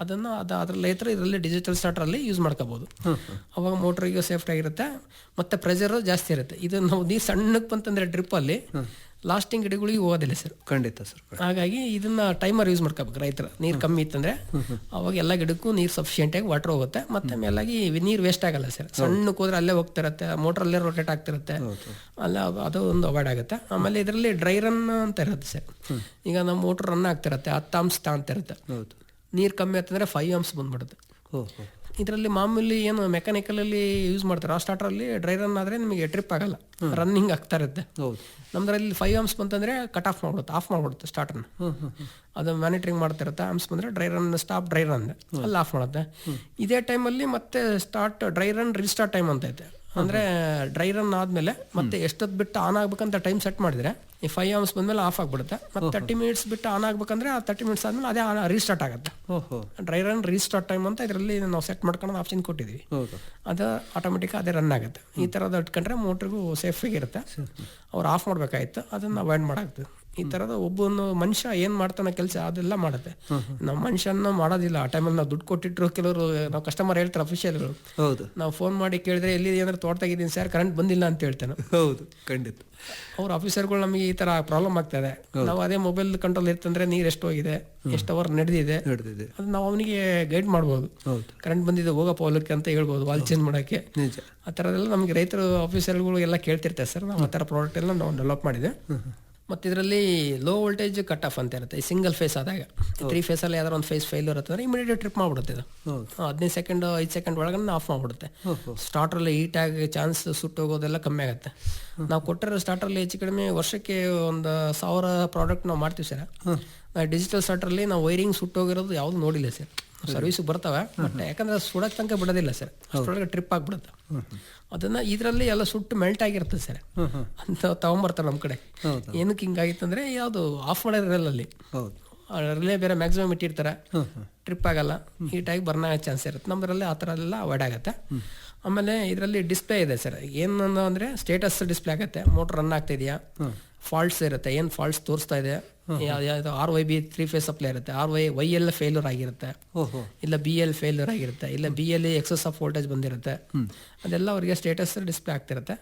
ಅದನ್ನು ಅದ್ರಲ್ಲಿ ಇದರಲ್ಲಿ ಡಿಜಿಟಲ್ ಸ್ಟಾರ್ಟರಲ್ಲಿ ಯೂಸ್ ಮಾಡ್ಕೋಬೋದು. ಅವಾಗ ಮೋಟ್ರಿಗೆ ಸೇಫ್ಟಿ ಆಗಿರುತ್ತೆ, ಮತ್ತು ಪ್ರೆಷರು ಜಾಸ್ತಿ ಇರುತ್ತೆ. ಇದು ನಾವು ನೀರು ಸಣ್ಣಕ್ಕೆ ಬಂತಂದರೆ ಡ್ರಿಪ್ಪಲ್ಲಿ ಲಾಸ್ಟಿಂಗ್ ಗಿಡಗಳಿಗೆ ಹೋಗೋದಿಲ್ಲ ಸರ್. ಖಂಡಿತ ಸರ್. ಹಾಗಾಗಿ ಇದನ್ನ ಟೈಮರ್ ಯೂಸ್ ಮಾಡ್ಕೋಬೇಕು ರೈತರು. ನೀರು ಕಮ್ಮಿ ಇತ್ತಂದ್ರೆ ಅವಾಗ ಎಲ್ಲ ಗಿಡಕ್ಕೂ ನೀರು ಸಫಿಷಿಯೆಂಟಾಗಿ ವಾಟರ್ ಹೋಗುತ್ತೆ, ಮತ್ತೆ ಮೇಲಾಗಿ ನೀರು ವೇಸ್ಟ್ ಆಗಲ್ಲ ಸರ್. ಸಣ್ಣಕ್ಕೆ ಹೋದ್ರೆ ಅಲ್ಲೇ ಹೋಗ್ತಿರತ್ತೆ, ಮೋಟ್ರ್ ಅಲ್ಲೇ ರೊಟೇಟ್ ಆಗ್ತಿರುತ್ತೆ, ಅಲ್ಲ ಅದು ಒಂದು ಅವಾಯ್ಡ್ ಆಗುತ್ತೆ. ಆಮೇಲೆ ಇದರಲ್ಲಿ ಡ್ರೈ ರನ್ ಅಂತ ಇರುತ್ತೆ ಸರ್. ಈಗ ನಮ್ಮ ಮೋಟ್ರ್ ರನ್ ಆಗ್ತಿರತ್ತೆ, 10 amps ತಗೊಂತಿರುತ್ತೆ, ನೀರು ಕಮ್ಮಿ ಆಯ್ತಂದ್ರೆ 5 amps ಬಂದ್ಬಿಡುತ್ತೆ. ಇದರಲ್ಲಿ ಮಾಮೂಲಿ ಏನು ಮೆಕ್ಯಾನಿಕಲಲ್ಲಿ ಯೂಸ್ ಮಾಡ್ತಾರೆ ಆ ಸ್ಟಾರ್ಟರಲ್ಲಿ ಡ್ರೈ ರನ್ ಆದರೆ ನಿಮಗೆ ಟ್ರಿಪ್ ಆಗಲ್ಲ, ರನ್ನಿಂಗ್ ಆಗ್ತಾ ಇರುತ್ತೆ. ನಮ್ದ್ರಲ್ಲಿ 5 amps ಬಂತಂದರೆ ಕಟ್ ಆಫ್ ಮಾಡ್ಬಿಡುತ್ತೆ ಸ್ಟಾರ್ಟರ್ನ. ಅದು ಮ್ಯಾನಿಟ್ರಿಂಗ್ ಮಾಡ್ತಿರುತ್ತೆ. ಆಮ್ಸ್ ಬಂದರೆ dry run stop dry run ಅಲ್ಲಿ ಆಫ್ ಮಾಡುತ್ತೆ. ಇದೇ ಟೈಮಲ್ಲಿ ಮತ್ತೆ start dry run restart time ಅಂತ ಐತೆ. ಅಂದರೆ ಡ್ರೈ ರನ್ ಆದಮೇಲೆ ಮತ್ತೆ ಎಷ್ಟೊತ್ತು ಬಿಟ್ಟು ಆನ್ ಆಗ್ಬೇಕಂತ ಟೈಮ್ ಸೆಟ್ ಮಾಡಿದರೆ ಈ 5 amps ಬಂದಮೇಲೆ ಆಫ್ ಆಗಿಬಿಡುತ್ತೆ. ಮತ್ತು 30 minutes ಬಿಟ್ಟು ಆನ್ ಆಗ್ಬೇಕಂದ್ರೆ ಆ 30 minutes ಆದಮೇಲೆ ಅದೇ ರೀಸ್ಟಾರ್ಟ್ ಆಗುತ್ತೆ. ಡ್ರೈ ರನ್ ರೀಸ್ಟಾರ್ಟ್ ಟೈಮ್ ಅಂತ ಇದರಲ್ಲಿ ನಾವು ಸೆಟ್ ಮಾಡ್ಕೊಂಡು ಆಪ್ಷನ್ ಕೊಟ್ಟಿದ್ದೀವಿ. ಅದು ಆಟೋಮೆಟಿಕ್ ಅದೇ ರನ್ ಆಗುತ್ತೆ. ಈ ಥರದ್ದು ಇಟ್ಕೊಂಡ್ರೆ ಮೋಟ್ರಿಗೂ ಸೇಫಾಗಿರುತ್ತೆ. ಅವ್ರು ಆಫ್ ಮಾಡಬೇಕಾಯ್ತು, ಅದನ್ನು ಅವಾಯ್ಡ್ ಮಾಡಾಗ್ತದೆ. ಈ ಥರದ ಒಬ್ಬನು ಮನುಷ್ಯ ಏನು ಮಾಡ್ತಾನೆ ಕೆಲಸ ಅದೆಲ್ಲ ಮಾಡುತ್ತೆ. ನಾವು ಮನುಷ್ಯನ ಮಾಡೋದಿಲ್ಲ. ಆ ಟೈಮಲ್ಲಿ ನಾವು ದುಡ್ಡು ಕೊಟ್ಟಿಟ್ಟರು ಕೆಲವರು ನಾವು ಕಸ್ಟಮರ್ ಹೇಳ್ತಾರೆ ಅಫಿಷಿಯಲ್ಗಳು. ನಾವು ಫೋನ್ ಮಾಡಿ ಕೇಳಿದ್ರೆ ಎಲ್ಲಿ ಏನಾದ್ರು ತೋಟದಾಗಿದ್ದೀನಿ ಸರ್, ಕರೆಂಟ್ ಬಂದಿಲ್ಲ ಅಂತ ಹೇಳ್ತಾನೆ. ಹೌದು, ಖಂಡಿತ. ಅವ್ರ ಆಫೀಸರ್ಗಳು ನಮಗೆ ಈ ಥರ ಪ್ರಾಬ್ಲಮ್ ಆಗ್ತದೆ. ನಾವು ಅದೇ ಮೊಬೈಲ್ ಕಂಟ್ರೋಲ್ ಇರ್ತಂದ್ರೆ ನೀರು ಎಷ್ಟು ಹೋಗಿದೆ, ಎಷ್ಟು ಅವರ್ ನಡೆದಿದೆ, ಅದು ನಾವು ಅವನಿಗೆ ಗೈಡ್ ಮಾಡ್ಬೋದು. ಕರೆಂಟ್ ಬಂದಿದೆ ಹೋಗಪ್ಪ ಹೊಲಕ್ಕೆ ಅಂತ ಹೇಳ್ಬೋದು, ವಾಲ್ ಚೇಂಜ್ ಮಾಡೋಕ್ಕೆ. ಆ ಥರದೆಲ್ಲ ನಮಗೆ ರೈತರು ಆಫೀಸರ್ಗಳು ಎಲ್ಲ ಕೇಳ್ತಿರ್ತಾರೆ ಸರ್. ನಾವು ಆ ಥರ ಪ್ರಾಡಕ್ಟ್ ಎಲ್ಲ ನಾವು ಡೆವಲಪ್ ಮಾಡಿದೆ. ಮತ್ತು ಇದರಲ್ಲಿ ಲೋ ವೋಲ್ಟೇಜ್ ಕಟ್ ಆಫ್ ಅಂತ ಇರುತ್ತೆ. ಈ ಸಿಂಗಲ್ ಫೇಸ್ ಆದಾಗ 3 ಫೇಸಲ್ಲಿ ಯಾವ್ದಾರು ಒಂದು ಫೇಸ್ ಫೇಲ್ಯೂರ್ ಅಂತಂದ್ರೆ ಇಮಿಡಿಯೇಟ್ ಟ್ರಿಪ್ ಮಾಡಿಬಿಡುತ್ತೆ. ಇದು 15 ಸೆಕೆಂಡ್ 5 ಸೆಕೆಂಡ್ ಒಳಗೆ ಆಫ್ ಮಾಡಿಬಿಡುತ್ತೆ. ಸ್ಟಾರ್ಟ್ರಲ್ಲಿ ಹೀಟಾಗಿ ಚಾನ್ಸ್ ಸುಟ್ಟೋಗೋದೆಲ್ಲ ಕಮ್ಮಿ ಆಗುತ್ತೆ. ನಾವು ಕೊಟ್ಟಿರೋ ಸ್ಟಾರ್ಟ್ರಲ್ಲಿ ಹೆಚ್ಚು ಕಡಿಮೆ ವರ್ಷಕ್ಕೆ 1,000 ಪ್ರಾಡಕ್ಟ್ ನಾವು ಮಾಡ್ತೀವಿ ಸರ್. ಡಿಜಿಟಲ್ ಸ್ಟಾರ್ಟ್ರಲ್ಲಿ ನಾವು ವೈರಿಂಗ್ ಸುಟ್ಟೋಗಿರೋದು ಯಾವುದು ನೋಡಿಲ್ಲ ಸರ್. ಸರ್ವಿಸ್ ಬರ್ತವೆ, ಬಟ್ ಯಾಕಂದ್ರೆ ಸುಡೋಕ್ಕೆ ತನಕ ಬಿಡೋದಿಲ್ಲ ಸರ್, ಅಷ್ಟರೊಳಗೆ ಟ್ರಿಪ್ ಆಗಿಬಿಡುತ್ತೆ. ಅದನ್ನು ಇದರಲ್ಲಿ ಎಲ್ಲ ಸುಟ್ಟು ಮೆಲ್ಟ್ ಆಗಿರುತ್ತೆ ಸರ್ ಅಂತ ತಗೊಂಬರ್ತಾರೆ ನಮ್ಮ ಕಡೆ. ಏನಕ್ಕೆ ಹಿಂಗಾಗಿತ್ತು ಅಂದರೆ ಯಾವುದು ಆಫ್ ಮಾಡಿರಲ್ಲ ಅಲ್ಲಿ, ರಿಲೇ ಬೇರೆ ಮ್ಯಾಕ್ಸಿಮಮ್ ಇಟ್ಟಿರ್ತಾರೆ, ಟ್ರಿಪ್ ಆಗಲ್ಲ, ಹೀಟಾಗಿ ಬರ್ನ್ ಆಗೋ ಚಾನ್ಸ್ ಇರುತ್ತೆ. ನಮ್ಮದ್ರಲ್ಲಿ ಆ ಥರ ಎಲ್ಲ ಅವಾಯ್ಡ್ ಆಗುತ್ತೆ. ಆಮೇಲೆ ಇದರಲ್ಲಿ ಡಿಸ್ಪ್ಲೇ ಇದೆ ಸರ್. ಏನು ಅಂದರೆ ಸ್ಟೇಟಸ್ ಡಿಸ್ಪ್ಲೇ ಆಗುತ್ತೆ, ಮೋಟ್ರ್ ರನ್ ಆಗ್ತಿದೆಯಾ, ಫಾಲ್ಟ್ಸ್ ಇರುತ್ತೆ, ಏನು ಫಾಲ್ಟ್ಸ್ ತೋರಿಸ್ತಾ ಇದೆ, ಯಾವುದು RYB 3 ಫೇಸ್ ಸಪ್ಲೈ ಇರುತ್ತೆ, YL ಫೇಲ್ಯೂರ್ ಆಗಿರುತ್ತೆ, ಇಲ್ಲ BL ಫೇಲ್ಯೂರ್ ಆಗಿರುತ್ತೆ, ಇಲ್ಲ BL ಎಕ್ಸಸ್ ಆಫ್ ವೋಲ್ಟೇಜ್ ಬಂದಿರುತ್ತೆ, ಅದೆಲ್ಲ ಅವರಿಗೆ ಸ್ಟೇಟಸ್ ಡಿಸ್ಪ್ಲೇ ಆಗ್ತಿರುತ್ತೆ.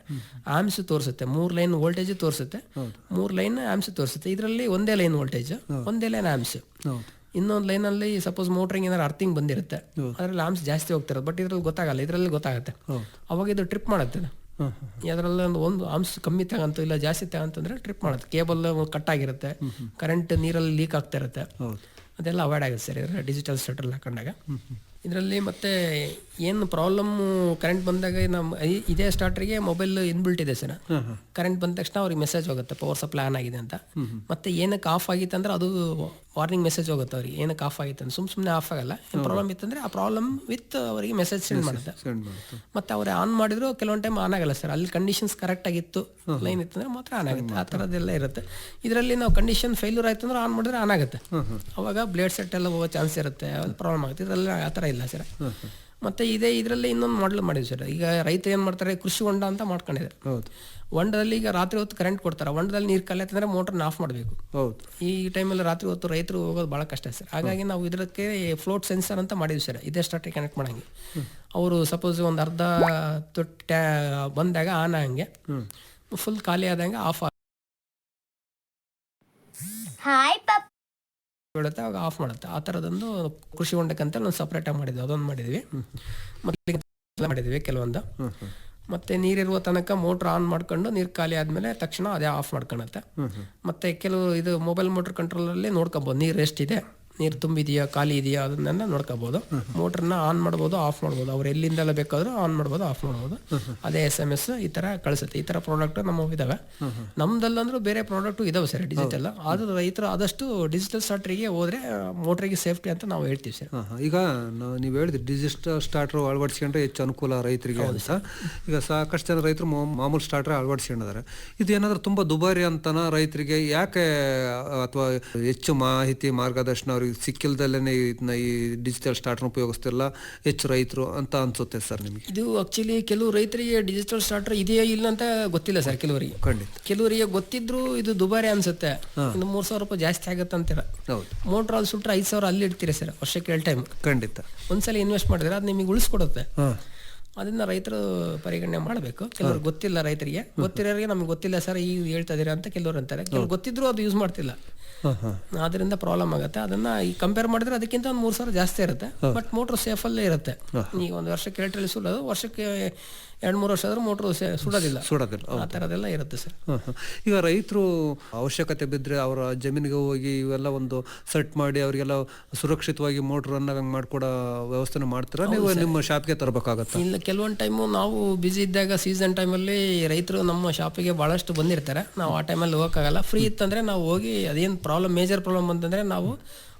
ಆಮ್ಸ್ ತೋರಿಸುತ್ತೆ, 3 ಲೈನ್ ವೋಲ್ಟೇಜ್ ತೋರಿಸುತ್ತೆ, 3 ಲೈನ್ ಆಮ್ಸ್ ತೋರಿಸುತ್ತೆ. ಇದರಲ್ಲಿ ಒಂದೇ ಲೈನ್ ವೋಲ್ಟೇಜ್, ಒಂದೇ ಲೈನ್ ಆಮ್ಸ್. ಇನ್ನೊಂದು ಲೈನಲ್ಲಿ ಸಪೋಸ್ ಮೋಟ್ರಿಂಗ್ ಏನಾದ್ರು ಅರ್ಥಿಂಗ್ ಬಂದಿರುತ್ತೆ, ಅದರಲ್ಲಿ ಆಮ್ಸ್ ಜಾಸ್ತಿ ಹೋಗ್ತಿರುತ್ತೆ, ಬಟ್ ಇದರಲ್ಲಿ ಗೊತ್ತಾಗಲ್ಲ. ಇದರಲ್ಲಿ ಗೊತ್ತಾಗುತ್ತೆ. ಅವಾಗ ಇದು ಟ್ರಿಪ್ ಮಾಡುತ್ತೆ. ಅದರಲ್ಲಿ ಒಂದು ಆಮ್ಸ್ ಕಮ್ಮಿ ತಗಂತು ಇಲ್ಲ ಜಾಸ್ತಿ ತಗಂತಂದ್ರೆ ಟ್ರಿಪ್ ಮಾಡುತ್ತೆ. ಕೇಬಲ್ ಕಟ್ ಆಗಿರುತ್ತೆ, ಕರೆಂಟ್ ನೀರಲ್ಲಿ ಲೀಕ್ ಆಗ್ತಾ ಇರುತ್ತೆ, ಅದೆಲ್ಲ ಅವಾಯ್ಡ್ ಆಗುತ್ತೆ ಸರ್ ಇದರಲ್ಲಿ ಡಿಜಿಟಲ್ ಸ್ಟಾರ್ಟರ್ ಹಾಕೊಂಡಾಗ. ಇದರಲ್ಲಿ ಮತ್ತೆ ಏನು ಪ್ರಾಬ್ಲಮ್ಮು ಕರೆಂಟ್ ಬಂದಾಗ ನಮ್ಮ ಇದೇ ಸ್ಟಾರ್ಟರ್ಗೆ ಮೊಬೈಲ್ ಇನ್ಬಿಲ್ಟ್ ಇದೆ ಸರ್. ಕರೆಂಟ್ ಬಂದ ತಕ್ಷಣ ಅವ್ರಿಗೆ ಮೆಸೇಜ್ ಹೋಗುತ್ತೆ ಪವರ್ ಸಪ್ಲೈ ಆನ್ ಆಗಿದೆ ಅಂತ. ಮತ್ತೆ ಏನಕ್ಕೆ ಆಫ್ ಆಗಿತ್ತು ಅಂದ್ರೆ ಅದು ವಾರ್ನಿಂಗ್ ಮೆಸೇಜ್ ಹೋಗುತ್ತೆ ಅವ್ರಿಗೆ, ಏನಕ್ಕೆ ಆಫ್ ಆಗಿತ್ತು ಅಂತ. ಸುಮ್ಮನೆ ಆಫ್ ಆಗಲ್ಲ. ಏನು ಪ್ರಾಬ್ಲಮ್ ಇತ್ತಂದ್ರೆ ಆ ಪ್ರಾಬ್ಲಮ್ ವಿತ್ ಅವರಿಗೆ ಮೆಸೇಜ್ ಸೆಂಡ್ ಮಾಡುತ್ತೆ. ಮತ್ತೆ ಅವ್ರು ಆನ್ ಮಾಡಿದ್ರು ಕೆಲವೊಂದು ಟೈಮ್ ಆನ್ ಆಗಲ್ಲ ಸರ್. ಅಲ್ಲಿ ಕಂಡೀಷನ್ಸ್ ಕರೆಕ್ಟ್ ಆಗಿತ್ತು, ಲೈನ್ ಇತ್ತಂದ್ರೆ ಮಾತ್ರ ಆನ್ ಆಗುತ್ತೆ. ಆ ಥರದ್ದೆಲ್ಲ ಇರುತ್ತೆ. ಇದರಲ್ಲಿ ನಾವು ಕಂಡೀಷನ್ ಫೇಲ್ಯೂರ್ ಆಯ್ತು ಅಂದ್ರೆ ಆನ್ ಮಾಡಿದ್ರೆ ಆನ್ ಆಗುತ್ತೆ. ಅವಾಗ ಬ್ಲೇಡ್ ಸೆಟ್ ಎಲ್ಲ ಹೋಗೋ ಚಾನ್ಸ್ ಇರುತ್ತೆ, ಅದು ಪ್ರಾಬ್ಲಮ್ ಆಗುತ್ತೆ. ಇದರಲ್ಲಿ ಆ ಥರ ಇಲ್ಲ ಸರ್. ಮತ್ತು ಇದರಲ್ಲಿ ಇನ್ನೊಂದು ಮಾಡಲ್ ಮಾಡಿದ್ವಿ ಸರ್. ಈಗ ರೈತರು ಏನು ಮಾಡ್ತಾರೆ, ಕೃಷಿ ಹೊಂಡ ಅಂತ ಮಾಡ್ಕೊಂಡಿದ್ದಾರೆ. ಹೊಂಡದಲ್ಲಿ ಈಗ ರಾತ್ರಿ ಹೊತ್ತು ಕರೆಂಟ್ ಕೊಡ್ತಾರೆ, ಹೊಂಡದಲ್ಲಿ ನೀರು ಕಲಿಯತ್ತಂದ್ರೆ ಮೋಟ್ರನ್ನ ಆಫ್ ಮಾಡಬೇಕು. ಈ ಟೈಮಲ್ಲಿ ರಾತ್ರಿ ಹೊತ್ತು ರೈತರು ಹೋಗೋದು ಭಾಳ ಕಷ್ಟ ಸರ್. ಹಾಗಾಗಿ ನಾವು ಇದಕ್ಕೆ ಫ್ಲೋಟ್ ಸೆನ್ಸರ್ ಅಂತ ಮಾಡಿದ್ವಿ ಸರ್. ಇದೇ ಸ್ಟಾರ್ಟಿಗೆ ಕನೆಕ್ಟ್ ಮಾಡಂಗೆ ಅವರು ಸಪೋಸ್ ಒಂದು ಅರ್ಧ ತೊಟ್ಟ ಬಂದಾಗ ಆನ್ ಆಗಂಗೆ, ಫುಲ್ ಖಾಲಿ ಆದಂಗೆ ಆಫ್ ಬೀಳುತ್ತೆ, ಅವಾಗ ಆಫ್ ಮಾಡುತ್ತೆ. ಆ ಥರದೊಂದು ಕೃಷಿ ಹೊಂಡಕ್ಕಂತ ಒಂದು ಸಪ್ರೇಟಾಗಿ ಮಾಡಿದ್ವಿ, ಅದೊಂದು ಮಾಡಿದ್ವಿ. ಮತ್ತೆ ಮಾಡಿದ್ವಿ ಕೆಲವೊಂದು. ಮತ್ತೆ ನೀರಿರುವ ತನಕ ಮೋಟ್ರ್ ಆನ್ ಮಾಡ್ಕೊಂಡು ನೀರು ಖಾಲಿ ಆದಮೇಲೆ ತಕ್ಷಣ ಅದೇ ಆಫ್ ಮಾಡ್ಕೊಳುತ್ತೆ. ಮತ್ತೆ ಕೆಲವು ಇದು ಮೊಬೈಲ್ ಮೋಟ್ರ್ ಕಂಟ್ರೋಲಲ್ಲಿ ನೋಡ್ಕೊಬೋದು ನೀರು ಎಷ್ಟಿದೆ, ನೀರು ತುಂಬಿದೆಯಾ ಖಾಲಿ ಇದೆಯಾ ಅದನ್ನೆಲ್ಲ ನೋಡ್ಕೋಬೋದು. ಮೋಟ್ರನ್ನ ಆನ್ ಮಾಡ್ಬೋದು, ಆಫ್ ಮಾಡ್ಬೋದು. ಅವ್ರು ಎಲ್ಲಿಂದೆಲ್ಲ ಬೇಕಾದರೂ ಆನ್ ಮಾಡ್ಬೋದು, ಆಫ್ ಮಾಡ್ಬೋದು. ಅದೇ SMS ಈ ಥರ ಕಳಿಸುತ್ತೆ. ಈ ಥರ ಪ್ರಾಡಕ್ಟ್ ನಮ್ಮ ಇದಾವೆ. ನಮ್ದಲ್ಲಂದ್ರೂ ಬೇರೆ ಪ್ರಾಡಕ್ಟು ಇದಾವೆ ಸರ್ ಡಿಜಿಟಲ್. ಆದರೂ ರೈತರು ಆದಷ್ಟು ಡಿಜಿಟಲ್ ಸ್ಟಾರ್ಟ್ರಿಗೆ ಹೋದರೆ ಮೋಟ್ರಿಗೆ ಸೇಫ್ಟಿ ಅಂತ ನಾವು ಹೇಳ್ತೀವಿ ಸರ್. ಈಗ ನೀವು ಹೇಳಿದ್ರಿ ಡಿಜಿಟಲ್ ಸ್ಟಾರ್ಟರ್ ಅಳವಡಿಸ್ಕೊಂಡ್ರೆ ಹೆಚ್ಚು ಅನುಕೂಲ ರೈತರಿಗೆ ಅಂತ. ಈಗ ಸಾಕಷ್ಟು ಜನ ರೈತರು ಮಾಮೂಲು ಸ್ಟಾರ್ಟರ್ ಅಳವಡಿಸ್ಕೊಂಡಿದ್ದಾರೆ. ಇದೇನಾದರೂ ತುಂಬ ದುಬಾರಿ ಅಂತನ ರೈತರಿಗೆ ಯಾಕೆ, ಅಥವಾ ಹೆಚ್ಚು ಮಾಹಿತಿ ಮಾರ್ಗದರ್ಶನ ಅವ್ರಿಗೆ ಸಿಕ್ಕಿಲ್ದಲ್ಲೇ ಇದನ್ನ ಈ ಡಿಜಿಟಲ್ ಸ್ಟಾರ್ಟರ್ ಉಪಯೋಗಿಸ್ತಿಲ್ಲ ಹೆಚ್ಚು ರೈತರು ಅಂತ ಅನ್ಸುತ್ತೆ ಸರ್ ನಿಮಗೆ? ಇದು ಆಕ್ಚುಲಿ ಕೆಲವು ರೈತರಿಗೆ ಡಿಜಿಟಲ್ ಸ್ಟಾರ್ಟರ್ ಇದೆಯಾ ಇಲ್ಲ ಅಂತ ಗೊತ್ತಿಲ್ಲ ಸರ್. ಕೆಲವರಿಗೆ ಗೊತ್ತಿದ್ರು ಇದು ದುಬಾರಿ ಅನ್ಸುತ್ತೆ, ಇನ್ನು 3,000 ರೂಪಾಯಿ ಜಾಸ್ತಿ ಆಗುತ್ತೆ ಅಂತೀರ. ಮೋಟ್ರ್ ಅಲ್ಲಿ ಸುಟ್ರೆ 5,000 ಅಲ್ಲಿ ಇಡ್ತೀರಿ ಸರ್ ವರ್ಷಕ್ಕೆ 2 ಟೈಮ್. ಖಂಡಿತ ಒಂದ್ಸಲ ಇನ್ವೆಸ್ಟ್ ಮಾಡಿದ್ರೆ ಅದು ನಿಮಗೆ ಉಳಿಸ್ಕೊಡುತ್ತೆ. ಅದನ್ನ ರೈತರು ಪರಿಗಣನೆ ಮಾಡಬೇಕು. ಕೆಲವರು ಗೊತ್ತಿಲ್ಲ, ರೈತರಿಗೆ ಗೊತ್ತಿರೋರಿಗೆ ನಮ್ಗೆ ಗೊತ್ತಿಲ್ಲ ಸರ್ ಈಗ ಹೇಳ್ತಾ ಇದೀರಾ ಅಂತ ಕೆಲವರು ಅಂತಾರೆ. ಕೆಲವರು ಗೊತ್ತಿದ್ರು ಅದು ಯೂಸ್ ಮಾಡ್ತಿಲ್ಲ, ಅದರಿಂದ ಪ್ರಾಬ್ಲಮ್ ಆಗುತ್ತೆ. ಅದನ್ನ ಈ ಕಂಪೇರ್ ಮಾಡಿದ್ರೆ ಅದಕ್ಕಿಂತ ಒಂದು 3,000 ಜಾಸ್ತಿ ಇರುತ್ತೆ. ಬಟ್ ಮೋಟ್ರ್ ಸೇಫ್ ಅಲ್ಲೇ ಇರುತ್ತೆ. ಈಗ ಒಂದು ವರ್ಷಕ್ಕೆ 2 ಟ್ರಿಲ್ ಸುಡೋದು, ವರ್ಷಕ್ಕೆ 2-3 ವರ್ಷ ಆದ್ರೂ ಮೋಟ್ರ್ ಸುಡೋದಿಲ್ಲ. ಆ ಥರದೆಲ್ಲ ಇರುತ್ತೆ ಸರ್. ಈಗ ರೈತರು ಅವಶ್ಯಕತೆ ಬಿದ್ದರೆ ಅವರ ಜಮೀನಿಗೆ ಹೋಗಿ ಇವೆಲ್ಲ ಒಂದು ಸೆಟ್ ಮಾಡಿ ಅವರಿಗೆಲ್ಲ ಸುರಕ್ಷಿತವಾಗಿ ಮೋಟ್ರ್ ರನ್ ಆಗಂಗೆ ಮಾಡ್ಕೊಡೋ ವ್ಯವಸ್ಥೆ ಮಾಡ್ತೀರಾ ನೀವು ನಿಮ್ಮ ಶಾಪ್ಗೆ ತರಬೇಕಾಗತ್ತೆ? ಇಲ್ಲ, ಕೆಲವೊಂದು ಟೈಮು ನಾವು ಬಿಸಿ ಇದ್ದಾಗ ಸೀಸನ್ ಟೈಮಲ್ಲಿ ರೈತರು ನಮ್ಮ ಶಾಪಿಗೆ ಭಾಳಷ್ಟು ಬಂದಿರ್ತಾರೆ. ನಾವು ಆ ಟೈಮಲ್ಲಿ ಹೋಗೋಕ್ಕಾಗಲ್ಲ. ಫ್ರೀ ಇತ್ತಂದರೆ ನಾವು ಹೋಗಿ ಅದೇನು ಮೇಜರ್ ಪ್ರಾಬ್ಲಮ್ ಅಂತಂದರೆ ನಾವು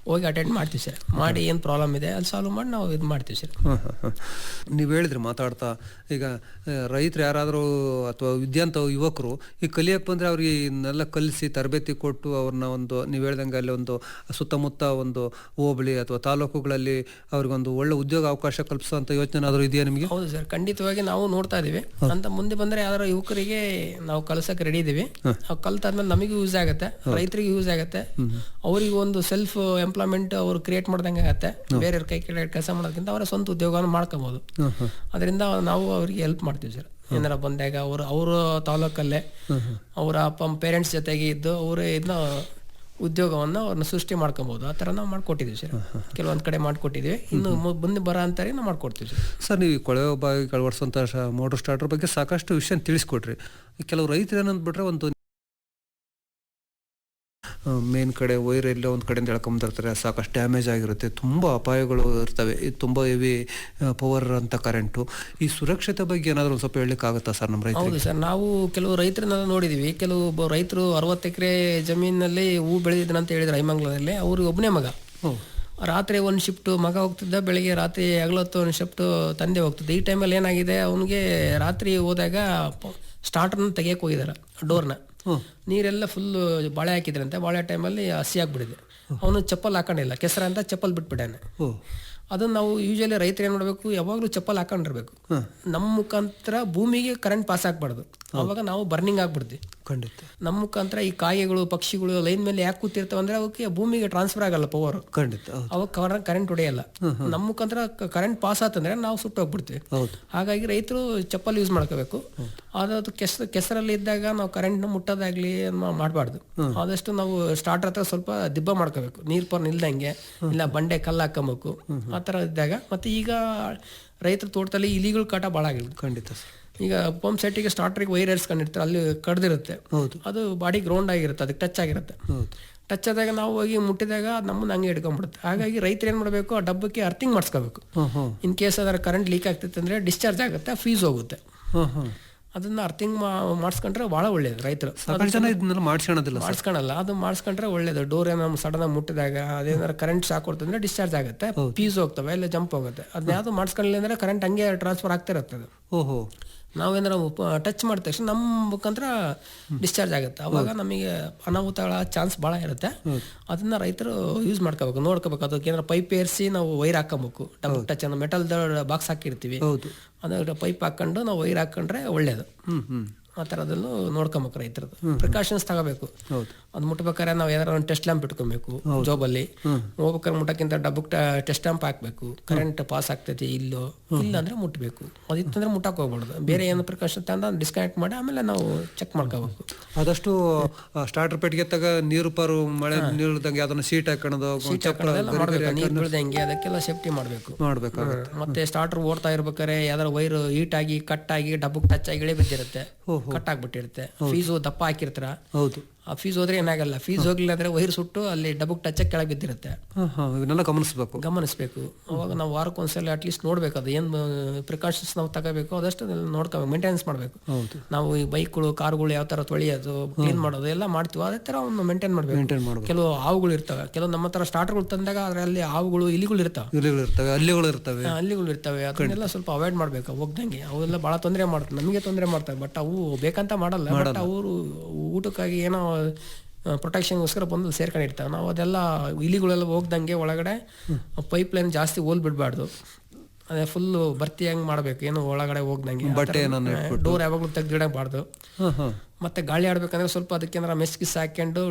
ಹೋಗಿ ಅಟೆಂಡ್ ಮಾಡ್ತೀವಿ ಸರ್. ಮಾಡಿ ಏನು ಪ್ರಾಬ್ಲಮ್ ಇದೆ ಅದು ಸಾಲ್ವ್ ಮಾಡಿ ನಾವು ಇದು ಮಾಡ್ತೀವಿ ಸರ್. ನೀವು ಹೇಳಿದ್ರಿ ಮಾತಾಡ್ತಾ, ಈಗ ರೈತರು ಯಾರಾದರೂ ಅಥವಾ ವಿದ್ಯಾವಂತ ಯುವಕರು ಈ ಕಲಿಯಕ್ಕೆ ಬಂದರೆ ಅವ್ರಿಗೆ ಇದನ್ನೆಲ್ಲ ಕಲಿಸಿ ತರಬೇತಿ ಕೊಟ್ಟು ಅವ್ರನ್ನ ಒಂದು ನೀವು ಹೇಳ್ದಂಗೆ ಅಲ್ಲಿ ಒಂದು ಸುತ್ತಮುತ್ತ ಒಂದು ಹೋಬಳಿ ಅಥವಾ ತಾಲೂಕುಗಳಲ್ಲಿ ಅವ್ರಿಗೊಂದು ಒಳ್ಳೆ ಉದ್ಯೋಗ ಅವಕಾಶ ಕಲ್ಪಿಸುವಂಥ ಯೋಚನೆ ಆದರೂ ಇದೆಯಾ ನಿಮಗೆ? ಹೌದು ಸರ್, ಖಂಡಿತವಾಗಿ ನಾವು ನೋಡ್ತಾ ಇದೀವಿ. ಅಂತ ಮುಂದೆ ಬಂದರೆ ಯಾರು ಯುವಕರಿಗೆ ನಾವು ಕಲಿಸಕ್ಕೆ ರೆಡಿ ಇದೀವಿ. ನಾವು ಕಲ್ತಾದ್ಮೇಲೆ ನಮಗೂ ಯೂಸ್ ಆಗುತ್ತೆ, ರೈತರಿಗೆ ಯೂಸ್ ಆಗುತ್ತೆ, ಅವರಿಗೆ ಒಂದು ಸೆಲ್ಫ್ ಎಂಪ್ಲಾಯ್ಮೆಂಟ್ ಅವರು ಕ್ರಿಯೇಟ್ ಮಾಡ್ದಂಗೆ ಆಗುತ್ತೆ. ಬೇರೆಯವ್ರ ಕೈ ಕೆಳಗೆ ಕೆಲಸ ಮಾಡೋದಕ್ಕಿಂತ ಅವರ ಸ್ವಂತ ಉದ್ಯೋಗವನ್ನು ಮಾಡ್ಕೋಬಹುದು. ಅದರಿಂದ ನಾವು ಅವರಿಗೆ ಹೆಲ್ಪ್ ಮಾಡ್ತೀವಿ ಸರ್. ಏನಾರ ಬಂದಾಗ ಅವರ ತಾಲೂಕಲ್ಲೇ ಅವರ ಪೇರೆಂಟ್ಸ್ ಜೊತೆಗೆ ಇದ್ದು ಅವರು ಇದನ್ನ ಉದ್ಯೋಗವನ್ನು ಅವ್ರನ್ನ ಸೃಷ್ಟಿ ಮಾಡ್ಕೊಬಹುದು. ಆ ಥರ ನಾವು ಮಾಡ್ಕೊಟ್ಟಿದ್ದೀವಿ ಸರ್. ಕೆಲವೊಂದು ಕಡೆ ಮಾಡ್ಕೊಟ್ಟಿದ್ದೀವಿ, ಇನ್ನು ಮುಂದೆ ಬರೋ ಅಂತಾರೆ ನಾವು ಮಾಡ್ಕೊಡ್ತೀವಿ ಸರ್. ಸರ್, ನೀವು ಕೊಳವೆ ಬಾವಿ ಅಳವಡಿಸುವಂಥ ಮೋಟರ್ ಸ್ಟಾರ್ಟರ್ ಬಗ್ಗೆ ಸಾಕಷ್ಟು ವಿಷಯ ತಿಳಿಸ್ಕೊಟ್ರಿ. ಕೆಲವು ರೈತರು ಏನಂದ್ಬಿಟ್ರೆ ಒಂದು ಮೇನ್ ಕಡೆ ವೈರ್ ಎಲ್ಲ ಒಂದು ಕಡೆಯಿಂದ ಎಳ್ಕೊಂಬರ್ತಾರೆ, ಸಾಕಷ್ಟು ಡ್ಯಾಮೇಜ್ ಆಗಿರುತ್ತೆ, ತುಂಬ ಅಪಾಯಗಳು ಇರ್ತವೆ, ಇದು ತುಂಬ ಹೆವಿ ಪವರ್ ಅಂತ ಕರೆಂಟು. ಈ ಸುರಕ್ಷತೆ ಬಗ್ಗೆ ಏನಾದರೂ ಒಂದು ಸ್ವಲ್ಪ ಹೇಳಲಿಕ್ಕಾಗುತ್ತಾ ಸರ್ ನಮ್ಮ ರೈತರು? ಹೌದು ಸರ್, ನಾವು ಕೆಲವು ರೈತರನ್ನೆಲ್ಲ ನೋಡಿದ್ದೀವಿ. ಕೆಲವು ರೈತರು 60 ಎಕರೆ ಜಮೀನಲ್ಲಿ ಹೂ ಬೆಳೆದಿದ್ದನಂತ ಹೇಳಿದ್ರು ಐಮಂಗ್ಲದಲ್ಲಿ. ಅವ್ರಿಗೆ ಒಬ್ಬನೇ ಮಗ. ರಾತ್ರಿ ಒಂದು ಶಿಫ್ಟು ಮಗ ಹೋಗ್ತಿದ್ದ, ಬೆಳಿಗ್ಗೆ ರಾತ್ರಿ ಹಗಲೊತ್ತು ಒಂದು ಶಿಫ್ಟು ತಂದೆ ಹೋಗ್ತಿದ್ದ. ಈ ಟೈಮಲ್ಲಿ ಏನಾಗಿದೆ, ಅವನಿಗೆ ರಾತ್ರಿ ಹೋದಾಗ ಸ್ಟಾರ್ಟರ್ನ ತೆಗಿಯಕ್ಕೆ ಹೋಗಿದ್ದಾರೆ, ಡೋರ್ನ. ನೀರೆಲ್ಲ ಫುಲ್ಲು ಬಾಳೆ ಹಾಕಿದ್ರಂತೆ. ಬಾಳೆ ಟೈಮಲ್ಲಿ ಹಸಿ ಆಗ್ಬಿಟ್ಟಿದೆ. ಅವನು ಚಪ್ಪಲ್ ಹಾಕೊಂಡಿಲ್ಲ, ಕೆಸರ ಅಂತ ಚಪ್ಪಲ್ ಬಿಟ್ಬಿಟ್ಟಾನೆ. ಅದನ್ನು ನಾವು ಯೂಶಲಿ ರೈತರು ಏನು ಮಾಡಬೇಕು, ಯಾವಾಗಲೂ ಚಪ್ಪಲ್ ಹಾಕೊಂಡಿರ್ಬೇಕು. ನಮ್ಮ ಮುಖಾಂತರ ಭೂಮಿಗೆ ಕರೆಂಟ್ ಪಾಸ್ ಆಗ್ಬಾರ್ದು, ಅವಾಗ ನಾವು ಬರ್ನಿಂಗ್ ಆಗ್ಬಿಡ್ತೀವಿ. ಖಂಡಿತ. ನಮ್ಮ ಮುಖಾಂತರ ಈ ಕಾಯಿಗಳು ಪಕ್ಷಿಗಳು ಲೈನ್ ಮೇಲೆ ಯಾಕೆ ಕೂತಿರ್ತಾವೆ ಅಂದ್ರೆ ಅವಕ್ಕೆ ಭೂಮಿಗೆ ಟ್ರಾನ್ಸ್ಫರ್ ಆಗಲ್ಲ ಪವರ್. ಖಂಡಿತ. ಅವಾಗ ಕರೆಂಟ್ ಹೊಡೆಯಲ್ಲ. ನಮ್ಮ ಮುಖಾಂತರ ಕರೆಂಟ್ ಪಾಸ್ ಆತಂದ್ರೆ ನಾವು ಸುಟ್ಟೋಗ್ಬಿಡ್ತೀವಿ. ಹಾಗಾಗಿ ರೈತರು ಚಪ್ಪಲ್ ಯೂಸ್ ಮಾಡ್ಕೋಬೇಕು. ಅದು ಕೆಸರಲ್ಲಿ ಇದ್ದಾಗ ನಾವು ಕರೆಂಟ್ನ ಮುಟ್ಟೋದಾಗ್ಲಿ ಮಾಡಬಾರ್ದು. ಆದಷ್ಟು ನಾವು ಸ್ಟಾರ್ಟರ್ ಹತ್ರ ಸ್ವಲ್ಪ ದಿಬ್ಬ ಮಾಡ್ಕೋಬೇಕು, ನೀರ್ ಪರ್ ನಿಲ್ದಂಗೆ, ಇಲ್ಲ ಬಂಡೆ ಕಲ್ಲು ಹಾಕೋಬೇಕು. ಆ ಥರ ಇದ್ದಾಗ ಮತ್ತೆ ಈಗ ರೈತರ ತೋಟದಲ್ಲಿ ಇಲಿಗಳು ಕಾಟ ಭಾಳ ಆಗಿದೆ. ಖಂಡಿತ. ಈಗ ಪಂಪ್ ಸೆಟ್ಟಿಗೆ ಸ್ಟಾರ್ಟರ್ಗೆ ವೈರ್ ಏರ್ಸ್ಕೊಂಡಿರ್ತಾರೆ, ಅಲ್ಲಿ ಕಡ್ದಿರುತ್ತೆ, ಅದು ಬಾಡಿ ಗ್ರೌಂಡ್ ಆಗಿರುತ್ತೆ, ಅದಕ್ಕೆ ಟಚ್ ಆಗಿರುತ್ತೆ. ಟಚ್ ಆದಾಗ ನಾವು ಹೋಗಿ ಮುಟ್ಟಿದಾಗ ನಮ್ಮನ್ನ ಹಂಗೆ ಹಿಡ್ಕೊಂಡ್ಬಿಡುತ್ತೆ. ಹಾಗಾಗಿ ರೈತರು ಏನು ಮಾಡಬೇಕು, ಆ ಡಬ್ಬಕ್ಕೆ ಅರ್ಥಿಂಗ್ ಮಾಡಿಸ್ಕೋಬೇಕು. ಇನ್ ಕೇಸ್ ಅದರ ಕರೆಂಟ್ ಲೀಕ್ ಆಗ್ತಿತ್ತು ಅಂದ್ರೆ ಡಿಸ್ಚಾರ್ಜ್ ಆಗುತ್ತೆ, ಫೀಸ್ ಹೋಗುತ್ತೆ. ಅದನ್ನ ಅರ್ಥಿಂಗ್ ಮಾಡಿಸ್ಕೊಂಡ್ರೆ ಭಾಳ ಒಳ್ಳೇದು. ರೈತರು ಮಾಡಿಸ್ಕೊಳಲ್ಲ, ಅದು ಮಾಡಿಸ್ಕೊಂಡ್ರೆ ಒಳ್ಳೇದು. ಡೋರ್ ಏನೋ ಸಡನ್ ಆಗಿ ಮುಟ್ಟಿದಾಗ ಅದೇನಾದ್ರು ಕರೆಂಟ್ ಶಾಕ್ ಕೊಡ್ತಂದ್ರೆ ಡಿಸ್ಚಾರ್ಜ್ ಆಗುತ್ತೆ, ಫೀಸ್ ಹೋಗ್ತವೆ, ಇಲ್ಲ ಜಂಪ್ ಹೋಗುತ್ತೆ. ಅದನ್ನ ಯಾವುದು ಮಾಡಿಸ್ಕೊಳ್ಳಿಲ್ಲ ಅಂದ್ರೆ ಕರೆಂಟ್ ಹಂಗೆ ಟ್ರಾನ್ಸ್ಫರ್ ಆಗ್ತಾ ಇರುತ್ತೆ. ಅದು ನಾವೇನಾರ ಟಚ್ ಮಾಡಿದ ತಕ್ಷಣ ನಮ್ಮ ಮುಖಾಂತರ ಡಿಸ್ಚಾರ್ಜ್ ಆಗುತ್ತೆ. ಅವಾಗ ನಮಗೆ ಅನಾಹುತಗಳ ಚಾನ್ಸ್ ಭಾಳ ಇರುತ್ತೆ. ಅದನ್ನ ರೈತರು ಯೂಸ್ ಮಾಡ್ಕೋಬೇಕು, ನೋಡ್ಕೋಬೇಕು. ಅದಕ್ಕೆ ಏನಾರ ಪೈಪ್ ಏರಿಸಿ ನಾವು ವೈರ್ ಹಾಕೋಬೇಕು. ಡಬಲ್ ಟಚ್ ಅನ್ನೋ ಮೆಟಲ್ದ ಬಾಕ್ಸ್ ಹಾಕಿರ್ತೀವಿ, ಅದಕ್ಕೆ ಪೈಪ್ ಹಾಕೊಂಡು ನಾವು ವೈರ್ ಹಾಕೊಂಡ್ರೆ ಒಳ್ಳೇದು. ಆ ಥರದಲ್ಲೂ ನೋಡ್ಕೊಬೇಕು. ರೈತರದ್ದು ಪ್ರಿಕಾಷನ್ಸ್ ತಗೋಬೇಕು. ಅದು ಮುಟ್ಬೇಕಾದ್ರೆ ನಾವು ಏನಾರ ಒಂದು ಟೆಸ್ಟ್ ಲ್ಯಾಂಪ್ ಇಟ್ಕೊಬೇಕು ಜಾಬಲ್ಲಿ. ಹೋಗ್ಬೇಕಾದ್ರೆ ಮುಟ್ಟಕ್ಕಿಂತ ಡಬ್ಬಕ್ಕೆ ಟೆಸ್ಟ್ ಲ್ಯಾಂಪ್ ಹಾಕ್ಬೇಕು. ಕರೆಂಟ್ ಪಾಸ್ ಆಗ್ತೈತಿ ಇಲ್ಲೋ, ಇಲ್ಲ ಅಂದ್ರೆ ಮುಟ್ಬೇಕು. ಅದಿತ್ತಂದ್ರೆ ಮುಟ್ಟಕ್ಕೆ ಹೋಗ್ಬಾರ್ದು. ಬೇರೆ ಏನು ಪ್ರಿಕಾಷನ್ ತಗೊಂಡು ಡಿಸ್ಕನೆಕ್ಟ್ ಮಾಡಿ ಆಮೇಲೆ ನಾವು ಚೆಕ್ ಮಾಡ್ಕೋಬೇಕು. ಆದಷ್ಟು ಸ್ಟಾರ್ಟರ್ ಪೆಟ್ಟಿಗೆ ತಗ ನೀರು ಪಾರು ಮಳೆ ನೀರ್ದಂಗೆ ಅದನ್ನ ಸೀಟ್ ಹಾಕೋದು, ನೀರು ಬೀಳ್ದಂಗೆ ಅದಕ್ಕೆಲ್ಲ ಸೇಫ್ಟಿ ಮಾಡಬೇಕು. ಮತ್ತೆ ಸ್ಟಾರ್ಟರ್ ಓಡ್ತಾ ಇರ್ಬೇಕಾದ್ರೆ ಯಾವ್ದಾರು ವೈರ್ ಹೀಟ್ ಆಗಿ ಕಟ್ ಆಗಿ ಡಬ್ಬಕ್ಕೆ ಟಚ್ ಆಗಿ ಇಳೆ ಬಿದ್ದಿರುತ್ತೆ, ಕಟ್ ಆಗ್ಬಿಟ್ಟಿರುತ್ತೆ. ಫೀಸು ದಪ್ಪ ಹಾಕಿರ್ತಾರ, ಆ ಫೀಸ್ ಹೋದ್ರೆ ಏನಾಗಲ್ಲ. ಫೀಸ್ ಹೋಗ್ಲಿಲ್ಲ ಅಂದ್ರೆ ವೈರ್ ಸುಟ್ಟು ಅಲ್ಲಿ ಡಬ್ಬಕ್ ಟಚ್ ಕೆಳಗೆ ಬಿದ್ದಿರುತ್ತೆ. ಗಮನಿಸಬೇಕು. ಅವಾಗ ನಾವು ವಾರಕ್ಕೊಂದ್ಸಲ ಅಟ್ಲೀಸ್ಟ್ ನೋಡ್ಬೇಕು, ಅದು ಏನು ಪ್ರಿಕಾಷನ್ಸ್ ನಾವು ತಗೋಬೇಕು ಅದಷ್ಟು ನೋಡ್ಕೋಬೇಕು, ಮೇಂಟೆನೆನ್ಸ್ ಮಾಡಬೇಕು. ನಾವು ಈ ಬೈಕ್ಗಳು ಕಾರ್ಗಳು ಯಾವ ತರ ತೊಳೆಯೋದು ಕ್ಲೀನ್ ಮಾಡೋದು ಎಲ್ಲ ಮಾಡ್ತೀವಿ, ಅದೇ ತರ ಒಂದು ಮೇಂಟೈನ್ ಮಾಡಬೇಕು. ಕೆಲವು ಹಾವುಗಳು ಇರ್ತವೆ, ಕೆಲವು ನಮ್ಮ ಹತ್ರ ಸ್ಟಾರ್ಟರ್ಗಳು ತಂದಾಗ ಅದರಲ್ಲಿ ಹಾವುಗಳು ಇಲಿಗಳು ಇರ್ತವೆ, ಹಲ್ಲಿಗಳು ಇರ್ತವೆ. ಅದನ್ನೆಲ್ಲ ಸ್ವಲ್ಪ ಅವಾಯ್ಡ್ ಮಾಡ್ಬೇಕು ಹೋಗ್ದಂಗೆ. ಅವೆಲ್ಲ ಬಹಳ ತೊಂದರೆ ಮಾಡ್ತವೆ, ನಮಗೆ ತೊಂದರೆ ಮಾಡ್ತವೆ. ಬಟ್ ಅವು ಬೇಕಂತ ಮಾಡಲ್ಲ. ಬಟ್ ಅವರು ಊಟಕ್ಕಾಗಿ ಏನೋ ಪ್ರೊಟೆಕ್ಷನ್ಗೋಸ್ಕರ ಬಂದು ಸೇರ್ಕೊಂಡಿರ್ತಾವೆ. ನಾವು ಅದೆಲ್ಲ ಇಲಿಗಳೆಲ್ಲ ಹೋಗ್ದಂಗೆ ಒಳಗಡೆ ಪೈಪ್ ಲೈನ್ ಜಾಸ್ತಿ ಹೋಲ್ ಬಿಡಬಾರ್ದು. ಅದೇ ಫುಲ್ಲು ಭರ್ತಿ ಹೆಂಗೆ ಮಾಡಬೇಕು, ಏನು ಒಳಗಡೆ ಹೋಗ್ದಂಗೆ ಡೋರ್ ಯಾವಾಗಲೂ ತೆಗ್ದಿಡಬಾರ್ದು. ಮತ್ತೆ ಗಾಳಿ ಆಡ್ಬೇಕಂದ್ರೆ ಸ್ವಲ್ಪ ಅದಕ್ಕೆ ಮೆಸ್ಕಿಸ್ ಹಾಕೊಂಡು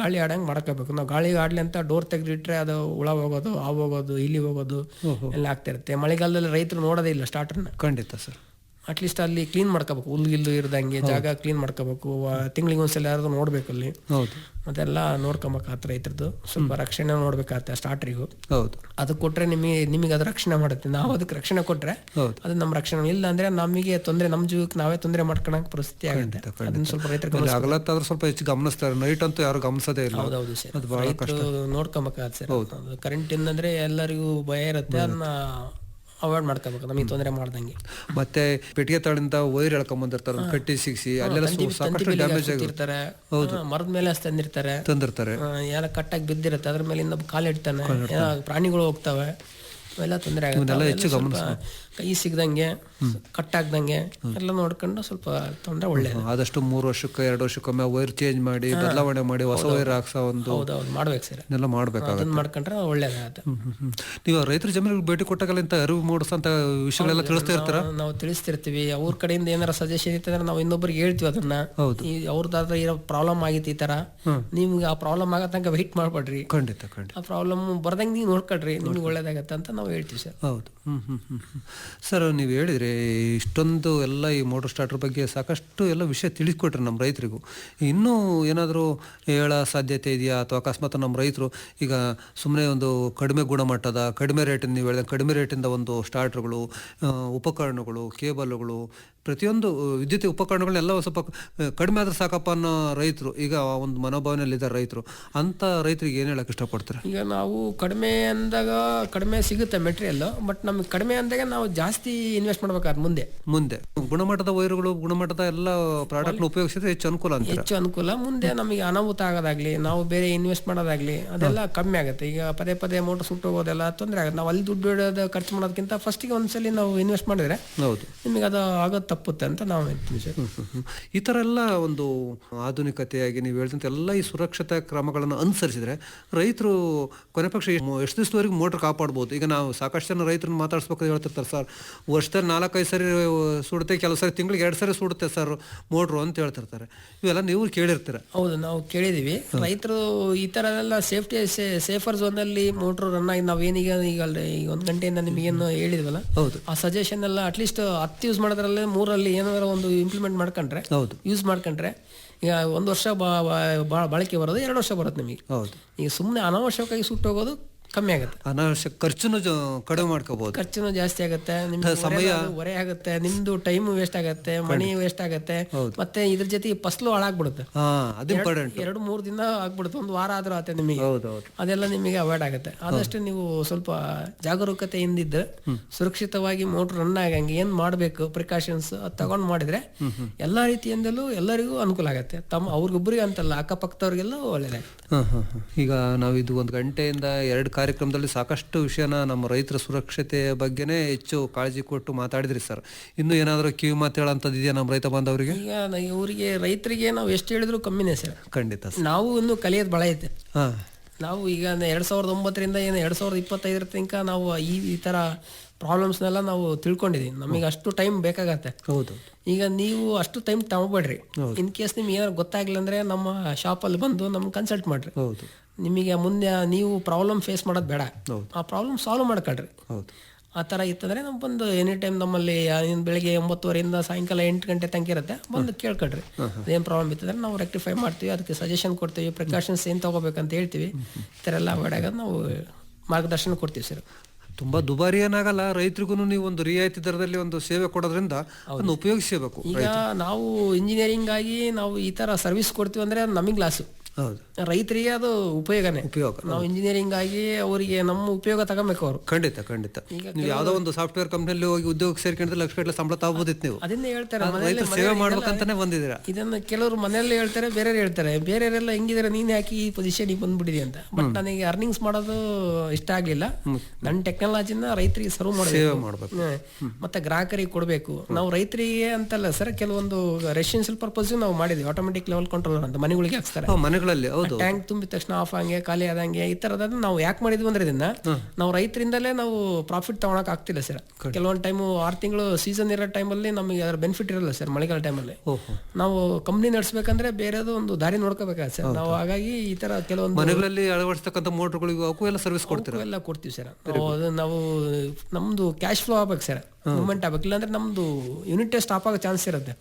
ಗಾಳಿ ಆಡಂಗೆ ಮಾಡ್ಕೋಬೇಕು. ನಾವು ಗಾಳಿ ಆಡ್ಲಿ ಅಂತ ಡೋರ್ ತೆಗೆದಿಟ್ರೆ ಅದು ಹುಳ ಹೋಗೋದು, ಹಾವು ಹೋಗೋದು, ಇಲಿ ಹೋಗೋದು ಎಲ್ಲ ಆಗ್ತಿರುತ್ತೆ. ಮಳೆಗಾಲದಲ್ಲಿ ರೈತರು ನೋಡೋದೇ ಇಲ್ಲ ಸ್ಟಾರ್ಟರ್ನ. ಖಂಡಿತ ಸರ್. ಅಟ್ಲೀಸ್ಟ್ ಅಲ್ಲಿ ಕ್ಲೀನ್ ಮಾಡ್ಕೋಬೇಕು, ಹುಲ್ಗಿಲ್ಲು ಇರ್ದಂಗೆ ಜಾಗ ಕ್ಲೀನ್ ಮಾಡ್ಕೋಬೇಕು. ತಿಂಗಳಿಗೆ ಒಂದ್ಸಲ ಯಾರಾದ್ರೂ ನೋಡ್ಬೇಕು ಅಲ್ಲಿ. ಅದೆಲ್ಲ ನೋಡ್ಕೊಬೇಕಾಗತ್ತೆ. ರೈತರದ್ದು ಸ್ವಲ್ಪ ರಕ್ಷಣೆ ನೋಡ್ಬೇಕಾಗತ್ತೆ ಸ್ಟಾರ್ಟ್ರಿಗೂ. ಅದು ಕೊಟ್ರೆ ನಿಮಗೆ ಅದು ರಕ್ಷಣೆ ಮಾಡುತ್ತೆ. ನಾವು ಅದಕ್ಕೆ ರಕ್ಷಣೆ ಕೊಟ್ರೆ ಅದು ನಮ್ಮ ರಕ್ಷಣೆ. ಇಲ್ಲ ಅಂದ್ರೆ ನಮಗೆ ತೊಂದರೆ, ನಮ್ಮ ಜೀವಕ್ಕೆ ನಾವೇ ತೊಂದರೆ ಮಾಡ್ಕೊಳಕ್ ಪರಿಸ್ಥಿತಿ ಆಗುತ್ತೆ. ಅದನ್ನ ಸ್ವಲ್ಪ ರೈತರು ಸ್ವಲ್ಪ ಹೆಚ್ಚು ಗಮನಿಸ್ತಾರೆ. ನೈಟ್ ಅಂತೂ ಯಾರು ಗಮನಿಸೋದೇ ಇಲ್ಲ. ಹೌದೌದು ಸರ್, ರೈತರು ನೋಡ್ಕೊಬೇಕಾಗತ್ತೆ ಸರ್. ಕರೆಂಟ್ ಇಂದಂದ್ರೆ ಎಲ್ಲರಿಗೂ ಭಯ ಇರುತ್ತೆ, ಅದನ್ನ ಅವಾಯ್ಡ್ ಮಾಡ್ಕೋಬೇಕು ನಮಗೆ ತೊಂದರೆ ಮಾಡ್ದಂಗೆ. ಮತ್ತೆ ಪೆಟ್ಟಿಗೆ ತಾಳಿಂದ ವೈರ್ ಎಳ್ಕೊಂಬಂದಿರ್ತಾರೆ, ಕಟ್ಟಿ ಸಿಗಿಸಿ ಅಲ್ಲೆಲ್ಲ ಸಾಕಷ್ಟು ಡ್ಯಾಮೇಜ್ ಆಗಿರ್ತಾರೆ. ಮರದ ಮೇಲೆ ತಂದಿರ್ತಾರೆ, ಯಾರ ಕಟ್ಟಾಗಿ ಬಿದ್ದಿರುತ್ತೆ, ಅದ್ರ ಮೇಲೆ ಇನ್ನೊಬ್ಬ ಕಾಲಿಡ್ತಾನೆ, ಪ್ರಾಣಿಗಳು ಹೋಗ್ತವೆ, ಅವೆಲ್ಲ ತೊಂದರೆ ಆಗುತ್ತೆ. ಕೈ ಸಿಗದಂಗೆ ಕಟ್ಟಾಗ್ದಂಗೆ ಎಲ್ಲ ನೋಡ್ಕೊಂಡು ಸ್ವಲ್ಪ ತೊಂದರೆ ಒಳ್ಳೇದು. ಆದಷ್ಟು 3 ವರ್ಷಕ್ಕೆ 2 ವರ್ಷಕ್ಕೊಮ್ಮೆ ವೈರ್ ಚೇಂಜ್ ಮಾಡಿ ಬದಲಾವಣೆ ಮಾಡಿ ಹೊಸ ವೈರ್ ಹಾಕ್ಸೋ ಒಂದು ಮಾಡ್ಬೇಕು ಸರ್. ಎಲ್ಲ ಮಾಡ್ಬೇಕಾಗುತ್ತೆ, ಮಾಡ್ಕೊಂಡ್ರೆ ಒಳ್ಳೇದಾಗುತ್ತೆ. ನೀವು ರೈತರ ಜಮೀನಿಗೆ ಭೇಟಿ ಕೊಟ್ಟಾಗಲ್ಲ ಇಂತ ಅರಿವು ಮೂಡಿಸಂತ ವಿಷಯಗಳೆಲ್ಲ ತಿಳಿಸ್ತಾ ಇರ್ತಾರ? ನಾವು ತಿಳಿಸ್ತಿರ್ತೀವಿ. ಅವ್ರ ಕಡೆಯಿಂದ ಏನಾರ ಸಜೆಷನ್ ಇತ್ತಂದ್ರೆ ನಾವು ಇನ್ನೊಬ್ರಿಗೆ ಹೇಳ್ತೀವಿ ಅದನ್ನ. ಅವ್ರದ್ದಾದ್ರೆ ಇರೋ ಪ್ರಾಬ್ಲಮ್ ಆಗಿತ್ತು ಈ ತರ, ನಿಮ್ಗೆ ಆ ಪ್ರಾಬ್ಲಮ್ ಆಗೋ ತನಕ ವೆಯ್ಟ್ ಮಾಡ್ಬೇಡ್ರಿ, ಖಂಡಿತ ಆ ಪ್ರಾಬ್ಲಮ್ ಬರ್ದಂಗೆ ನೀವು ನೋಡ್ಕೊಳ್ರಿ, ನಿಮ್ಗೆ ಒಳ್ಳೇದಾಗತ್ತೆ ಅಂತ ನಾವು ಹೇಳ್ತೀವಿ ಸರ್. ಹೌದು. ಸರ್, ನೀವು ಹೇಳಿದ್ರಿ ಇಷ್ಟೊಂದು ಎಲ್ಲ ಈ ಮೋಟರ್ ಸ್ಟಾರ್ಟರ್ ಬಗ್ಗೆ ಸಾಕಷ್ಟು ಎಲ್ಲ ವಿಷಯ ತಿಳಿಸ್ಕೊಟ್ರಿ ನಮ್ಮ ರೈತರಿಗೂ. ಇನ್ನೂ ಏನಾದರೂ ಹೇಳೋ ಸಾಧ್ಯತೆ ಇದೆಯಾ? ಅಥವಾ ಅಕಸ್ಮಾತ್ ನಮ್ಮ ರೈತರು ಈಗ ಸುಮ್ಮನೆ ಒಂದು ಕಡಿಮೆ ಗುಣಮಟ್ಟದ ಕಡಿಮೆ ರೇಟಿಂದ, ನೀವು ಹೇಳಿದ ಕಡಿಮೆ ರೇಟಿಂದ ಒಂದು ಸ್ಟಾರ್ಟರ್ಗಳು, ಉಪಕರಣಗಳು, ಕೇಬಲ್ಗಳು, ಪ್ರತಿಯೊಂದು ವಿದ್ಯುತ್ ಉಪಕರಣಗಳನ್ನೆಲ್ಲ ಸ್ವಲ್ಪ ಕಡಿಮೆ ಆದ್ರೆ ಸಾಕಪ್ಪ ಅನ್ನೋ ರೈತರು ಈಗ ಒಂದು ಮನೋಭಾವನೆಯಲ್ಲಿದ್ದಾರೆ ರೈತರು. ಅಂತ ರೈತರಿಗೆ ಏನು ಹೇಳಕ್ಕೆ ಇಷ್ಟಪಡ್ತಾರೆ? ಈಗ ನಾವು ಕಡಿಮೆ ಅಂದಾಗ ಕಡಿಮೆ ಸಿಗುತ್ತೆ ಮೆಟೀರಿಯಲ್, ಬಟ್ ನಮ್ಗೆ ಕಡಿಮೆ ಅಂದಾಗ ನಾವು ಜಾಸ್ತಿ ಇನ್ವೆಸ್ಟ್ ಮಾಡ್ಬೇಕಾದ್ರೆ ಮುಂದೆ ಗುಣಮಟ್ಟದ ವೈರುಗಳು, ಗುಣಮಟ್ಟದ ಎಲ್ಲ ಪ್ರಾಡಕ್ಟ್ ಉಪಯೋಗಿಸಿದ್ರೆ ಹೆಚ್ಚು ಅನುಕೂಲ ಅಂತ. ಹೆಚ್ಚು ಅನುಕೂಲ. ಮುಂದೆ ನಮಗೆ ಅನಾಹುತ ಆಗೋದಾಗ್ಲಿ, ನಾವು ಬೇರೆ ಇನ್ವೆಸ್ಟ್ ಮಾಡೋದಾಗ್ಲಿ ಅದೆಲ್ಲ ಕಮ್ಮಿ ಆಗುತ್ತೆ. ಈಗ ಪದೇ ಮೋಟರ್ ಸುಟ್ಟೋಗೋದೆಲ್ಲ ತೊಂದರೆ ಆಗುತ್ತೆ. ನಾವು ಅಲ್ಲಿ ದುಡ್ಡು ಇಡೋದು ಖರ್ಚು ಮಾಡೋದಕ್ಕಿಂತ ಫಸ್ಟಿಗೆ ಒಂದ್ಸಲಿ ನಾವು ಇನ್ವೆಸ್ಟ್ ಮಾಡಿದ್ರೆ ನಿಮಗೆ ಅದು ಆಗೋದು ತಪ್ಪುತ್ತೆ ಅಂತ ನಾವು ಹೇಳ್ತೀವಿ ಸರ್. ಈ ಥರ ಎಲ್ಲ ಒಂದು ಆಧುನಿಕತೆಯಾಗಿ ನೀವು ಹೇಳಿದಂತೆ ಎಲ್ಲ ಈ ಸುರಕ್ಷತಾ ಕ್ರಮಗಳನ್ನು ಅನುಸರಿಸಿದ್ರೆ ರೈತರು ಕೊನೆ ಪಕ್ಷ ಎಷ್ಟು ದಿವಸದವರೆಗೂ ಮೋಟರ್ ಕಾಪಾಡ್ಬೋದು. ಈಗ ನಾವು ಸಾಕಷ್ಟು ಜನ ರೈತರನ್ನ ಮಾತಾಡ್ಸ್ಬೇಕಾದ್ರೆ ಹೇಳ್ತಿರ್ತಾರೆ, ಸರ್ ವರ್ಷದಲ್ಲಿ 4-5 ಸರಿ ಸುಡುತ್ತೆ, ಕೆಲವು ಸರಿ ತಿಂಗಳಿಗೆ 2 ಸರಿ ಸುಡುತ್ತೆ ಸರ್ ಮೋಟ್ರು ಅಂತ ಹೇಳ್ತಿರ್ತಾರೆ. ಇವೆಲ್ಲ ನೀವು ಕೇಳಿರ್ತೀರ? ಹೌದು, ನಾವು ಕೇಳಿದೀವಿ. ರೈತರು ಈ ತರ ಎಲ್ಲ ಸೇಫರ್ ಝೋನ್ ಅಲ್ಲಿ ಮೋಟ್ರ್ ರನ್ ಆಗಿ ನಾವೇನೀಗ ಈಗ 1 ಗಂಟೆಯಿಂದ ನಿಮಗೇನು ಹೇಳಿದ್ವಲ್ಲ, ಆ ಸಜೆಷನ್ ಎಲ್ಲ ಅಟ್ಲೀಸ್ಟ್ 10 ಯೂಸ್ ಮಾಡೋದ್ರಲ್ಲಿ 3ರಲ್ಲಿ ಏನಾದ್ರು ಒಂದು ಇಂಪ್ಲಿಮೆಂಟ್ ಮಾಡ್ಕೊಂಡ್ರೆ, ಯೂಸ್ ಮಾಡ್ಕೊಂಡ್ರೆ ಈಗ 1 ವರ್ಷ ಬಾಳಿಕೆ ಬರೋದು, 2 ವರ್ಷ ಬರುತ್ತೆ ನಿಮಗೆ. ಈಗ ಸುಮ್ಮನೆ ಅನಾವಶ್ಯಕವಾಗಿ ಸುಟ್ಟೋಗೋದು ಕಮ್ಮಿ ಆಗುತ್ತೆ. ಅನಾವಶ್ಯಕ ಖರ್ಚುನು ಕಡಿಮೆ ಮಾಡ್ಕೋಬಹುದು. ಖರ್ಚುನು ಜಾಸ್ತಿ ಆಗುತ್ತೆ, ನಿಮ್ಗೆ ಸಮಯ ಹೊರೆ ಆಗುತ್ತೆ, ನಿಮ್ದು ಟೈಮ್ ವೇಸ್ಟ್ ಆಗುತ್ತೆ, ಮನಿ ವೇಸ್ಟ್ ಆಗುತ್ತೆ, ಮತ್ತೆ ಇದ್ರ ಜೊತೆ ಫಸಲು ಹಾಳಾಗ್ಬಿಡುತ್ತೆ. 2-3 ದಿನ ಆಗ್ಬಿಡುತ್ತೆ, 1 ವಾರ ಆದ್ರೂ ಆಗುತ್ತೆ ನಿಮಗೆ. ಅದೆಲ್ಲ ನಿಮಗೆ ಅವಾಯ್ಡ್ ಆಗುತ್ತೆ. ಆದಷ್ಟು ನೀವು ಸ್ವಲ್ಪ ಜಾಗರೂಕತೆಯಿಂದಿದ್ದು ಸುರಕ್ಷಿತವಾಗಿ ಮೋಟರ್ ರನ್ ಆಗಂಗೆ ಏನ್ ಮಾಡ್ಬೇಕು ಪ್ರಿಕಾಷನ್ಸ್ ತಗೊಂಡ್ ಮಾಡಿದ್ರೆ ಎಲ್ಲಾ ರೀತಿಯಿಂದಲೂ ಎಲ್ಲರಿಗೂ ಅನುಕೂಲ ಆಗುತ್ತೆ. ಅವ್ರಿಗೊಬ್ಬರಿಗೆ ಅಂತಲ್ಲ, ಅಕ್ಕಪಕ್ಕದವ್ರಿಗೆಲ್ಲ ಒಳ್ಳೇದಾಗುತ್ತೆ. ಈಗ ನಾವು ಇದು 1 ಗಂಟೆಯಿಂದ 2 ಕಾರ್ಯಕ್ರಮದಲ್ಲಿ ಸಾಕಷ್ಟು ವಿಷಯನ ನಮ್ಮ ರೈತರ ಸುರಕ್ಷತೆಯ ಬಗ್ಗೆನೇ ಹೆಚ್ಚು ಕಾಳಜಿ ಕೊಟ್ಟು ಮಾತಾಡಿದ್ರಿ ಸರ್. ಇನ್ನು ಏನಾದರೂ ಕಿವಿ ಮಾತು ಹೇಳೋಂಥದ್ದು ಇದೆಯಾ ನಮ್ಮ ರೈತ ಬಾಂಧವರಿಗೆ? ಈಗ ಇವರಿಗೆ ರೈತರಿಗೆ ನಾವು ಎಷ್ಟು ಹೇಳಿದ್ರು ಕಮ್ಮಿನೇ ಸರ್. ಖಂಡಿತ. ನಾವು ಇನ್ನು ಕಲಿಯೋದು ಬಹಳ ಐತೆ. ನಾವು ಈಗ 2009ರಿಂದ 2025 ತನಕ ನಾವು ಈ ತರ ಪ್ರಾಬ್ಲಮ್ಸ್ನೆಲ್ಲ ನಾವು ತಿಳ್ಕೊಂಡಿದೀವಿ. ನಮಗೆ ಅಷ್ಟು ಟೈಮ್ ಬೇಕಾಗತ್ತೆ. ಈಗ ನೀವು ಅಷ್ಟು ಟೈಮ್ ತಗೋಬೇಡ್ರಿ. ಇನ್ ಕೇಸ್ ನಿಮ್ಗೆ ಏನಾದ್ರು ಗೊತ್ತಾಗ್ಲಿಲ್ಲ ಅಂದ್ರೆ ನಮ್ಮ ಶಾಪಲ್ಲಿ ಬಂದು ನಮ್ಗೆ ಕನ್ಸಲ್ಟ್ ಮಾಡ್ರಿ. ನಿಮಗೆ ಮುಂದೆ ನೀವು ಪ್ರಾಬ್ಲಮ್ ಫೇಸ್ ಮಾಡೋದು ಬೇಡ, ಆ ಪ್ರಾಬ್ಲಮ್ ಸಾಲ್ವ್ ಮಾಡ್ಕೊಳ್ರಿ. ಆ ಥರ ಇತ್ತಂದ್ರೆ ನಾವು ಬಂದು ಎನಿ ಟೈಮ್ ನಮ್ಮಲ್ಲಿ ಬೆಳಿಗ್ಗೆ 9:30ರಿಂದ ಸಾಯಂಕಾಲ 8 ಗಂಟೆ ತನಕ ಇರುತ್ತೆ, ಬಂದು ಕೇಳ್ಕೊಳ್ರಿ. ಅದೇನು ಪ್ರಾಬ್ಲಮ್ ಇತ್ತಂದ್ರೆ ನಾವು ರೆಕ್ಟಿಫೈ ಮಾಡ್ತೀವಿ, ಅದಕ್ಕೆ ಸಜೆಷನ್ ಕೊಡ್ತೀವಿ, ಪ್ರಿಕಾಷನ್ಸ್ ಏನು ತಗೋಬೇಕಂತ ಹೇಳ್ತೀವಿ. ಈ ಥರ ಎಲ್ಲ ಅವಾಯ್ಡ್ ಆಗೋದು ನಾವು ಮಾರ್ಗದರ್ಶನ ಕೊಡ್ತೀವಿ ಸರ್. ತುಂಬಾ ದುಬಾರಿ ಏನಾಗಲ್ಲ, ರೈತರಿಗೂ ನೀವು ಒಂದು ರಿಯಾಯಿತಿ ದರದಲ್ಲಿ ಒಂದು ಸೇವೆ ಕೊಡೋದ್ರಿಂದ ಅದನ್ನು ಉಪಯೋಗಿಸಬೇಕು. ಈಗ ನಾವು ಇಂಜಿನಿಯರಿಂಗ್ ಆಗಿ ನಾವು ಈ ತರ ಸರ್ವಿಸ್ ಕೊಡ್ತೀವಿ ಅಂದ್ರೆ ನಮಗೆ ಲಾಸು, ರೈತರಿಗೆ ಅದು ಉಪಯೋಗನೇ. ನಾವು ಇಂಜಿನಿಯರಿಂಗ್ ಆಗಿ ಅವರಿಗೆ ನಮ್ಮ ಉಪಯೋಗ ತಗೋಬೇಕು ಅವರು. ಖಂಡಿತ. ನೀವು ಯಾವ್ದೋ ಒಂದು ಸಾಫ್ಟ್ವೇರ್ ಕಂಪ್ನಿಯಲ್ಲಿ ಹೋಗಿ ಉದ್ಯೋಗ ಸೇರ್ಕೊಂಡ್ರೆ ಲಕ್ಷ ಗಟ್ಟಲೆ ಸಂಬಳ ತಗೋಬೋದಿತ್ತು. ನೀವು ಅದನ್ನೇ ಹೇಳ್ತಾರೆ, ರೈತರ ಸೇವೆ ಮಾಡ್ಬೇಕಂತಾನೆ ಬಂದಿದ್ದೀರಾ. ಇದನ್ನ ಕೆಲವರು ಮನೆಯಲ್ಲೇ ಹೇಳ್ತಾರೆ, ಬೇರೆಯವರೆಲ್ಲ ಹೆಂಗಿದ್ರೆ ನೀನ್ ಯಾಕೆ ಈ ಪೊಸಿಷನ್ ಬಂದ್ಬಿಟ್ಟಿದೆ ಅಂತ. ಬಟ್ ನನಗೆ ಅರ್ನಿಂಗ್ಸ್ ಮಾಡೋದು ಇಷ್ಟ ಆಗ್ಲಿಲ್ಲ. ನನ್ನ ಟೆಕ್ನಾಲಜಿನ ರೈತರಿಗೆ ಸರ್ವ್ ಮಾಡಬೇಕು, ಮತ್ತೆ ಗ್ರಾಹಕರಿಗೆ ಕೊಡಬೇಕು. ನಾವು ರೈತರಿಗೆ ಅಂತಲ್ಲ ಸರ್, ಕೆಲವೊಂದು ರೆಸಿಡೆನ್ಷಿಯಲ್ ಪರ್ಪಸ್ ನಾವು ಮಾಡಿದ್ವಿ. ಆಟೋಮೆಟಿಕ್ ಲೆವೆಲ್ ಕಂಟ್ರೋಲರ್ ಅಂತ ಮನೆಗಳಿಗೆ ಹಾಕ್ತಾರೆ. ಮನೆಗಳಲ್ಲಿ ಹೌದು ಟ್ಯಾಂಕ್ ತುಂಬಿದ ತಕ್ಷಣ ಆಫ್ ಆಗಂಗೆ ಖಾಲಿ ಆದಂಗೆ ಈ ತರದನ್ನ ನಾವು ಯಾಕೆ ಮಾಡಿದ್ವಿ ಅಂದ್ರೆ ಇದನ್ನ ನಾವು ರೈತರಿಂದಲೇ ನಾವು ಪ್ರಾಫಿಟ್ ತಗೊಳಕ್ ಆಗ್ತಿಲ್ಲ ಸರ್. ಕೆಲವೊಂದು ಟೈಮು 6 ತಿಂಗಳು ಸೀಸನ್ ಇರೋ ಟೈಮಲ್ಲಿ ನಮಗೆ ಅದರ ಬೆನಿಫಿಟ್ ಇರಲ್ಲ ಸರ್. ಮಳೆಗಾಲ ಟೈಮಲ್ಲಿ ನಾವು ಕಂಪ್ನಿ ನಡೆಸಬೇಕಂದ್ರೆ ಬೇರೆದು ಒಂದು ದಾರಿ ನೋಡ್ಕೋಬೇಕಾಗುತ್ತೆ ಸರ್ ನಾವು. ಹಾಗಾಗಿ ಈ ತರ ಕೆಲವೊಂದು ಮನೆಗಳಲ್ಲಿ ಅಳವಡಿಸ್ತಕ್ಕಂಥ ಮೋಟರ್ಗಳಿಗೂ ಅವಕ್ಕೂ ಎಲ್ಲ ಸರ್ವಿಸ್ ಕೊಡ್ತೀರಾ? ಎಲ್ಲ ಕೊಡ್ತೀವಿ ಸರ್. ನಾವು ನಮ್ದು ಕ್ಯಾಶ್ ಫ್ಲೋ ಆಗ್ಬೇಕು ಸರ್, ಮೂವ್ಮೆಂಟ್ ಆಗ್ಬೇಕು. ಇಲ್ಲಾಂದ್ರೆ ನಮ್ದು ಯೂನಿಟ್ ಸ್ಟಾಪ್ ಆಗೋ ಚಾನ್ಸ್ ಇರುತ್ತೆ.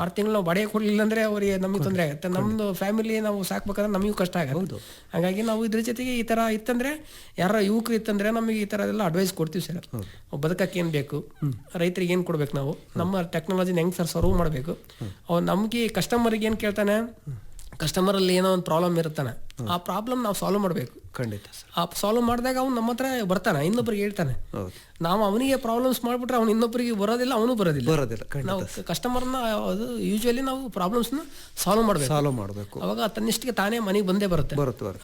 6 ತಿಂಗಳು ನಾವು ಬಾಡಿಗೆ ಕೊಡ್ಲಿಲ್ಲ ಅಂದ್ರೆ ಅವರಿಗೆ ನಮಗೆ ತೊಂದರೆ ಆಗುತ್ತೆ. ನಮ್ದು ಫ್ಯಾಮಿಲಿ ನಾವು ಸಾಕ್ಬೇಕಂದ್ರೆ ನಮಗೂ ಕಷ್ಟ ಆಗುತ್ತೆ. ಹಾಗಾಗಿ ನಾವು ಇದ್ರ ಜೊತೆಗೆ ಈ ತರ ಇತ್ತಂದ್ರೆ ಯಾರ ಯುವಕರು ಇತ್ತಂದ್ರೆ ನಮಗೆ ಈ ತರ ಎಲ್ಲ ಅಡ್ವೈಸ್ ಕೊಡ್ತೀವಿ ಸರ್. ಬದುಕಕ್ಕೆ ಏನ್ ಬೇಕು, ರೈತರಿಗೆ ಏನ್ ಕೊಡ್ಬೇಕು, ನಾವು ನಮ್ಮ ಟೆಕ್ನಾಲಜಿನ ಹೆಂಗ್ ಸರ್ ಸರ್ವ್ ಮಾಡಬೇಕು. ಅವ್ನು ನಮ್ಗೆ ಕಸ್ಟಮರ್ಗೆ ಏನ್ ಕೇಳ್ತಾನೆ, ಕಸ್ಟಮರ್ ಅಲ್ಲಿ ಏನೋ ಒಂದು ಪ್ರಾಬ್ಲಮ್ ಇರ್ತಾನೆ, ಆ ಪ್ರಾಬ್ಲಮ್ ನಾವು ಸಾಲ್ವ್ ಮಾಡಬೇಕು. ಖಂಡಿತ ಸರ್. ಆ ಸಾಲ್ವ್ ಮಾಡಿದಾಗ ಅವ್ನು ನಮ್ಮ ಹತ್ರ ಬರ್ತಾನೆ, ಇನ್ನೊಬ್ರಿಗೆ ಹೇಳ್ತಾನೆ. ನಾವು ಅವನಿಗೆ ಪ್ರಾಬ್ಲಮ್ಸ್ ಮಾಡ್ಬಿಟ್ರೆ ಅವ್ನು ಇನ್ನೊಬ್ಬರಿಗೆ ಬರೋದಿಲ್ಲ, ಅವನು ಬರೋದಿಲ್ಲ. ನಾವು ಕಸ್ಟಮರ್ನ ಅದು ಯೂಶುವಲಿ ನಾವು ಪ್ರಾಬ್ಲಮ್ಸ್ನ ಸಾಲ್ವ್ ಮಾಡಬೇಕು. ಅವಾಗ ತನ್ನಿಷ್ಟಿಗೆ ತಾನೇ ಮನೆಗೆ ಬಂದೇ ಬರುತ್ತೆ.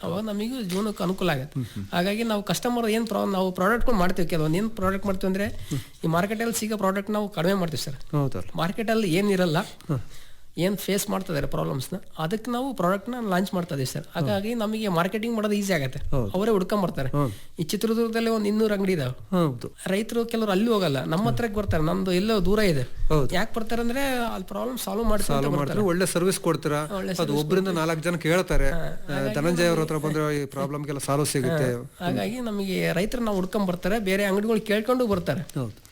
ಅವಾಗ ನಮಗೂ ಜೀವನಕ್ಕೆ ಅನುಕೂಲ ಆಗುತ್ತೆ. ಹಾಗಾಗಿ ನಾವು ಕಸ್ಟಮರ್ ಏನು ನಾವು ಪ್ರಾಡಕ್ಟ್ಗಳು ಮಾಡ್ತೀವಿ. ಕೆಲವೊಂದು ಏನು ಪ್ರಾಡಕ್ಟ್ ಮಾಡ್ತೀವಿ ಅಂದ್ರೆ ಈ ಮಾರ್ಕೆಟಲ್ಲಿ ಸಿಗೋ ಪ್ರಾಡಕ್ಟ್ ನಾವು ಕಡಿಮೆ ಮಾಡ್ತೀವಿ ಸರ್. ಮಾರ್ಕೆಟಲ್ಲಿ ಏನಿರಲ್ಲ, ಏನು ಫೇಸ್ ಮಾಡ್ತಿದ್ದಾರೆ ಪ್ರಾಬ್ಲಮ್ಸ್ನ, ಅದಕ್ಕೆ ನಾವು ಪ್ರಾಡಕ್ಟ್ನ ಲಾಂಚ್ ಮಾಡ್ತಾ ಇದೀವಿ ಸರ್. ಹಾಗಾಗಿ ನಮಗೆ ಮಾರ್ಕೆಟಿಂಗ್ ಮಾಡೋದು ಈಸಿ ಆಗುತ್ತೆ. ಅವರೇ ಹುಡ್ಕೊಂಬರ್ತಾರೆ. ಈ ಚಿತ್ರದುರ್ಗದಲ್ಲಿ ಒಂದು 200 ಅಂಗಡಿ ಇದಾವೆ. ರೈತರು ಕೆಲವರು ಅಲ್ಲಿ ಹೋಗಲ್ಲ, ನಮ್ಮ ಹತ್ರಕ್ಕೆ ಬರ್ತಾರೆ. ನಮ್ದು ಎಲ್ಲೋ ದೂರ ಇದೆ. ಯಾಕೆ ಬರ್ತಾರೆ ಅಂದ್ರೆ ಅಲ್ಲಿ ಪ್ರಾಬ್ಲಮ್ ಸಾಲ್ವ್ ಮಾಡ್ತಾರೆ. ಒಳ್ಳೆ ಸರ್ವಿಸ್ ಕೊಡ್ತೀರಾ. ಅದು ಒಬ್ಬರಿಂದ 4 ಜನ ಕೇಳ್ತಾರೆ. ಧನಂಜಯ ಅವ್ರ ಹತ್ರ ಬಂದ್ರೆ ಈ ಪ್ರಾಬ್ಲಮ್ಗೆಲ್ಲ ಸಾಲ್ವ್ ಸಿಗುತ್ತೆ. ಹಾಗಾಗಿ ನಮಗೆ ರೈತರು ನಾವು ಹುಡ್ಕೊಂಡ್ ಬರ್ತಾರೆ, ಬೇರೆ ಅಂಗಡಿಗಳು ಕೇಳ್ಕೊಂಡು ಬರ್ತಾರೆ.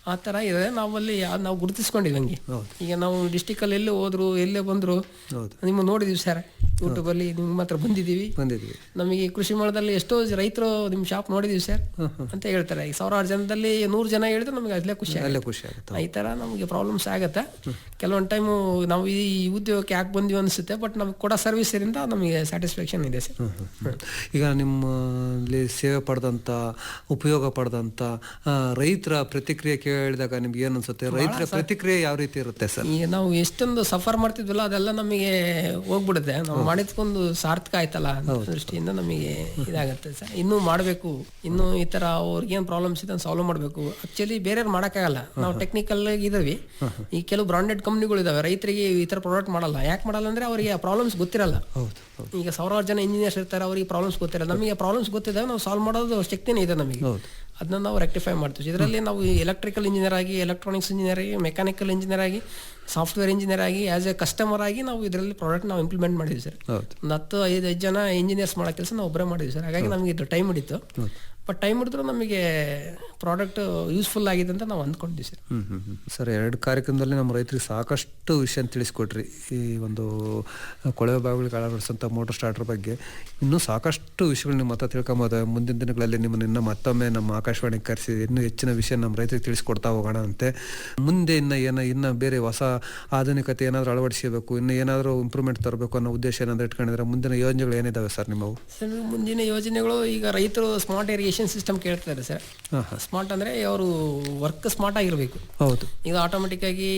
ಆ ತರ ಇದೆ. ನಾವಲ್ಲಿ ನಾವು ಗುರುತಿಸ್ಕೊಂಡಿವಿ ಹಂಗೆ. ಈಗ ನಾವು ಡಿಸ್ಟಿಕ್ ಅಲ್ಲಿ ಎಲ್ಲೇ ಹೋದ್ರು ಎಲ್ಲೇ ಬಂದ್ರು ನಿಮ್ಮ ನೋಡಿದೀವಿ ಸರ್, ಯೂಟ್ಯೂಬ್ ಅಲ್ಲಿ ನಿಮ್ಮ ಹತ್ರ ಬಂದಿದೀವಿ. ನಮಗೆ ಕೃಷಿ ಮೇಳದಲ್ಲಿ ಎಷ್ಟೋ ರೈತರು ನಿಮ್ ಶಾಪ್ ನೋಡಿದೀವಿ ಸರ್ ಅಂತ ಹೇಳ್ತಾರೆ. ಈಗ 1000 ಜನದಲ್ಲಿ 100 ಜನ ಹೇಳಿದ್ರೆ ನಮಗೆ ಅಲ್ಲೇ ಖುಷಿ ಆಗುತ್ತೆ. ಈ ತರ ನಮಗೆ ಪ್ರಾಬ್ಲಮ್ಸ್ ಆಗತ್ತೆ. ಕೆಲವೊಂದು ಟೈಮು ನಾವು ಈ ಉದ್ಯೋಗಕ್ಕೆ ಯಾಕೆ ಬಂದಿವಿ ಅನ್ಸುತ್ತೆ, ಬಟ್ ನಮ್ಗೆ ಕೊಡೋ ಸರ್ವಿಸ್ ಇಂದ ನಮಗೆ ಸ್ಯಾಟಿಸ್ಫ್ಯಾಕ್ಷನ್ ಇದೆ ಸರ್. ಈಗ ನಿಮ್ಮಲ್ಲಿ ಸೇವೆ ಪಡೆದಂತ ಉಪಯೋಗ ಪಡೆದಂತ ರೈತರ ಪ್ರತಿಕ್ರಿಯೆ ಕೇಳಿದಾಗ ನಿಮ್ಗೆ ಏನು ಅನ್ಸುತ್ತೆ? ರೈತರ ಪ್ರತಿಕ್ರಿಯೆ ಯಾವ ರೀತಿ ಇರುತ್ತೆ ಸರ್? ಈಗ ನಾವು ಎಷ್ಟೊಂದು ಸಫರ್ ಮಾಡ್ತಿದ್ವಲ್ಲ ಅದೆಲ್ಲ ನಮಗೆ ಹೋಗ್ಬಿಡುತ್ತೆ. ನಾವು ಮಾಡಿದ್ಕೊಂದು ಸಾರ್ಥಕ ಆಯ್ತಲ್ಲ ದೃಷ್ಟಿಯಿಂದ ನಮಗೆ ಇದಾಗುತ್ತೆ ಸರ್. ಇನ್ನೂ ಮಾಡಬೇಕು, ಇನ್ನೂ ಈ ತರ ಅವ್ರಿಗೇನು ಪ್ರಾಬ್ಲಮ್ಸ್ ಇದೆ ಸಾಲ್ವ್ ಮಾಡಬೇಕು. ಆಕ್ಚುಲಿ ಬೇರೆಯವ್ರು ಮಾಡೋಕ್ಕಾಗಲ್ಲ, ನಾವು ಟೆಕ್ನಿಕಲ್ ಇದಾವೆ. ಈ ಕೆಲವು ಬ್ರಾಂಡೆಡ್ ಕಂಪ್ನಿಗಳು ಇದಾವೆ, ರೈತರಿಗೆ ಈ ತರ ಪ್ರಾಡಕ್ಟ್ ಮಾಡಲ್ಲ. ಯಾಕೆ ಮಾಡಲ್ಲ ಅಂದ್ರೆ ಅವರಿಗೆ ಆ ಪ್ರಾಬ್ಲಮ್ಸ್ ಗೊತ್ತಿರಲ್ಲ. ಈಗ 1000 ಜನ ಇಂಜಿನಿಯರ್ಸ್ ಇರ್ತಾರೆ, ಅವರಿಗೆ ಪ್ರಾಬ್ಲಮ್ಸ್ ಗೊತ್ತಿರಲ್ಲ. ನಮಗೆ ಪ್ರಾಬ್ಲಮ್ಸ್ ಗೊತ್ತಿದ್ದಾಗ ನಾವು ಸಾಲ್ವ್ ಮಾಡೋದು ಶಕ್ತಿನೇ ಇದೆ ನಮಗೆ. ಅದನ್ನ ನಾವು ರೆಕ್ಟಿಫೈ ಮಾಡ್ತೀವಿ. ಇದರಲ್ಲಿ ನಾವು ಎಲೆಕ್ಟ್ರಿಕಲ್ ಇಂಜಿನಿಯರ್ ಆಗಿ, ಎಲೆಕ್ಟ್ರಾನಿಕ್ಸ್ ಇಂಜಿನಿಯರ್ ಆಗಿ, ಮೆಕ್ಯಾನಿಕಲ್ ಇಂಜಿನಿಯರ್ ಆಗಿ, ಸಾಫ್ಟ್ವೇರ್ ಇಂಜಿನಿಯರ್ ಆಗಿ, ಆಸ್ ಎ ಕಸ್ಟಮರ್ ಆಗಿ ನಾವು ಇದರಲ್ಲಿ ಪ್ರಾಡಕ್ಟ್ ನಾವು ಇಂಪ್ಲಿಮೆಂಟ್ ಮಾಡಿದ್ವಿ ಸರ್. ಒಂದು 10-15 ಜನ ಇಂಜಿನಿಯರ್ಸ್ ಮಾಡೋ ಕೆಲಸ ನಾವು ಒಬ್ಬರೇ ಮಾಡಿದ್ವಿ ಸರ್. ಹಾಗಾಗಿ ನಮಗೆ ಇದು ಟೈಮ್ ಹಿಡಿತು. ಬಟ್ ಟೈಮ್ ಹಿಡಿದ್ರು ನಮಗೆ ಪ್ರಾಡಕ್ಟ್ ಯೂಸ್ಫುಲ್ ಆಗಿದೆ ಅಂತ ನಾವು ಅಂದ್ಕೊಂಡಿದ್ವಿ ಸರ್. ಸರ್, 2 ಕಾರ್ಯಕ್ರಮದಲ್ಲಿ ನಮ್ಮ ರೈತರಿಗೆ ಸಾಕಷ್ಟು ವಿಷಯ ತಿಳಿಸ್ಕೊಟ್ರಿ. ಈ ಒಂದು ಕೊಳವೆ ಬಾವಿಗಳಿಗೆ ಅಳವಡಿಸಂಥ ಮೋಟರ್ ಸ್ಟಾರ್ಟರ್ ಬಗ್ಗೆ ಇನ್ನೂ ಸಾಕಷ್ಟು ವಿಷಯಗಳು ನಿಮ್ಮ ಹತ್ರ ತಿಳ್ಕೊಂಬೋದು. ಮುಂದಿನ ದಿನಗಳಲ್ಲಿ ನಿಮ್ಮನ್ನ ಮತ್ತೊಮ್ಮೆ ನಮ್ಮ ಆಕಾಶವಾಣಿಗೆ ಕರೆಸಿ ಇನ್ನೂ ಹೆಚ್ಚಿನ ವಿಷಯ ನಮ್ಮ ರೈತರಿಗೆ ತಿಳಿಸ್ಕೊಡ್ತಾ ಹೋಗೋಣ ಅಂತೆ. ಮುಂದೆ ಇನ್ನು ಬೇರೆ ಹೊಸ ಆಧುನಿಕತೆ ಏನಾದರೂ ಅಳವಡಿಸಬೇಕು, ಇನ್ನು ಏನಾದರೂ ಇಂಪ್ರೂವ್ಮೆಂಟ್ ತರಬೇಕು ಅನ್ನೋ ಉದ್ದೇಶ ಏನಾದರೂ ಇಟ್ಕೊಂಡಿದ್ರೆ ಮುಂದಿನ ಯೋಜನೆಗಳು ಏನಿದಾವೆ ಸರ್ ನಿಮ್ಮವು? ಸರ್, ಮುಂದಿನ ಯೋಜನೆಗಳು ಈಗ ರೈತರು ಸ್ಮಾರ್ಟ್ ಇರಿಗೇಷನ್ ಸಿಸ್ಟಮ್ ಕೇಳ್ತಾರೆ ಸರ್. ಸ್ಮಾರ್ಟ್ ಅಂದ್ರೆ ಅವರು ವರ್ಕ್ ಸ್ಮಾರ್ಟ್ ಆಗಿರ್ಬೇಕು. ಹೌದು. ಈಗ ಆಟೋಮೆಟಿಕ್ ಆಗಿ